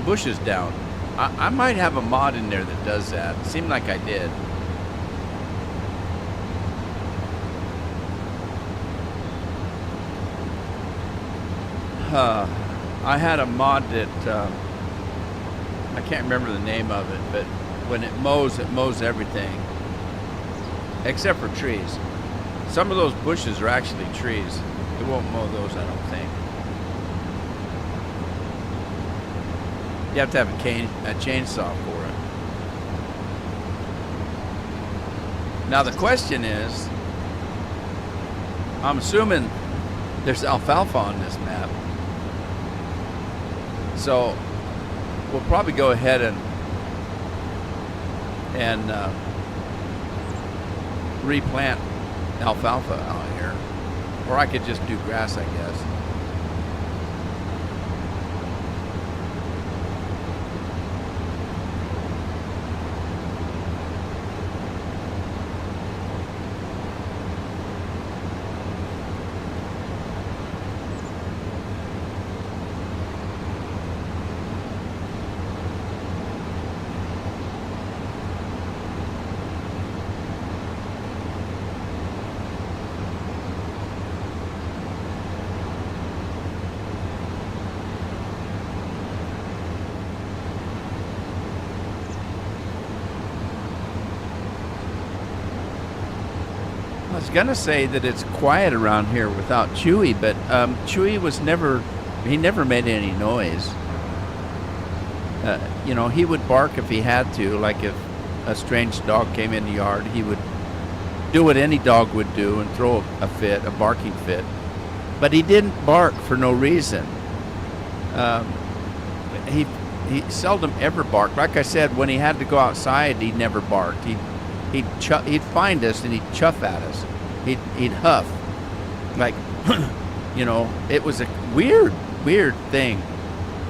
Speaker 1: bushes down. I might have a mod in there that does that. It seemed like I did. I had a mod that I can't remember the name of it, but when it mows everything except for trees. Some of those bushes are actually trees. It won't mow those, I don't think. You have to have a chainsaw for it. Now the question is, I'm assuming there's alfalfa on this map. So we'll probably go ahead and replant alfalfa out here. Or I could just do grass, I guess. I was gonna say that it's quiet around here without Chewy, but Chewy he never made any noise. He would bark if he had to, like if a strange dog came in the yard, he would do what any dog would do and throw a barking fit. But he didn't bark for no reason. He seldom ever barked. Like I said, when he had to go outside, he never barked. He'd find us and he'd chuff at us. He'd huff, like, it was a weird thing,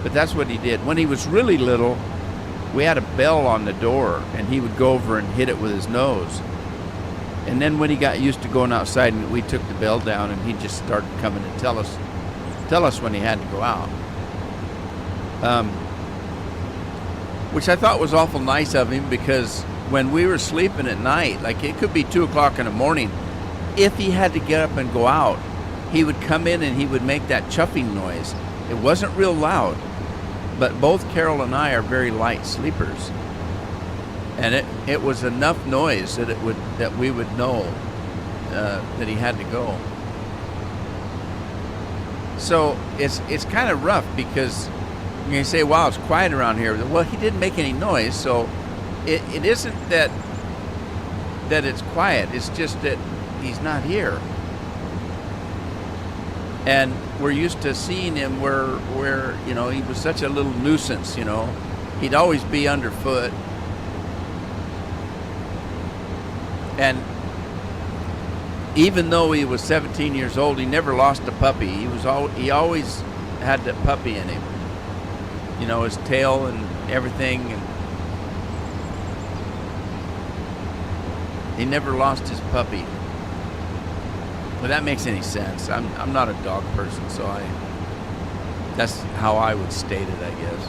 Speaker 1: but that's what he did. When he was really little, we had a bell on the door, and he would go over and hit it with his nose. And then when he got used to going outside, and we took the bell down, and he just started coming to tell us when he had to go out. Which I thought was awful nice of him, because when we were sleeping at night, like it could be 2 o'clock in the morning, if he had to get up and go out, he would come in and he would make that chuffing noise. It wasn't real loud, but both Carol and I are very light sleepers, and it was enough noise that we would know that he had to go. So it's kind of rough, because you say, "Wow, it's quiet around here." Well, he didn't make any noise, so it isn't that it's quiet. It's just that he's not here, and we're used to seeing him where he was such a little nuisance. He'd always be underfoot, and even though he was 17 years old, he never lost a puppy. He always had that puppy in him, his tail and everything, and he never lost his puppy. If that makes any sense. I'm not a dog person, so that's how I would state it, I guess.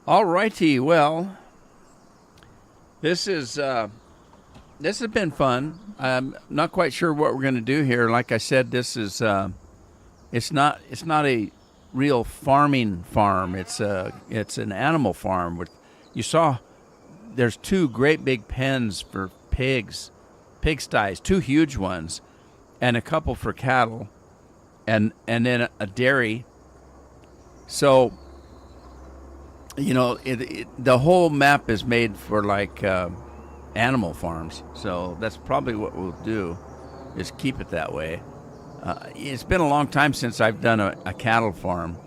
Speaker 1: All righty, well, this has been fun. I'm not quite sure what we're going to do here. Like I said, this is it's not a real farming farm. It's an animal farm. You saw there's 2 great big pens for pigsties, 2 huge ones, and a couple for cattle, and then a dairy. So, the whole map is made for like animal farms. So that's probably what we'll do, is keep it that way. It's been a long time since I've done a cattle farm.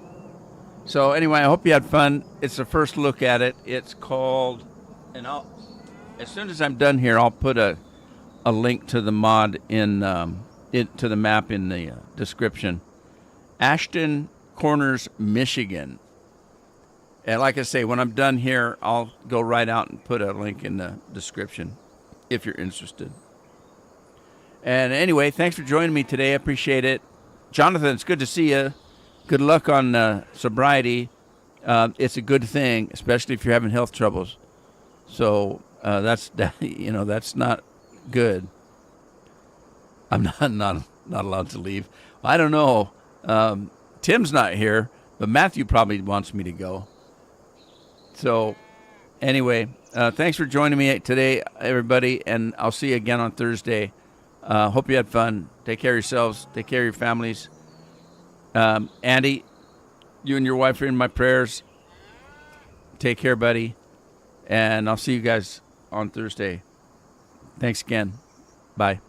Speaker 1: So anyway, I hope you had fun. It's the first look at it. It's called, and as soon as I'm done here, I'll put a link to the mod to the map in the description. Ashton Corners, Michigan. And like I say, when I'm done here, I'll go right out and put a link in the description if you're interested. And anyway, thanks for joining me today. I appreciate it. Jonathan, it's good to see you. Good luck on sobriety. It's a good thing, especially if you're having health troubles. So that's not good. I'm not allowed to leave. I don't know. Tim's not here, but Matthew probably wants me to go. So anyway, thanks for joining me today, everybody, and I'll see you again on Thursday. Hope you had fun. Take care of yourselves. Take care of your families. Andy, you and your wife are in my prayers. Take care, buddy. And I'll see you guys on Thursday. Thanks again. Bye.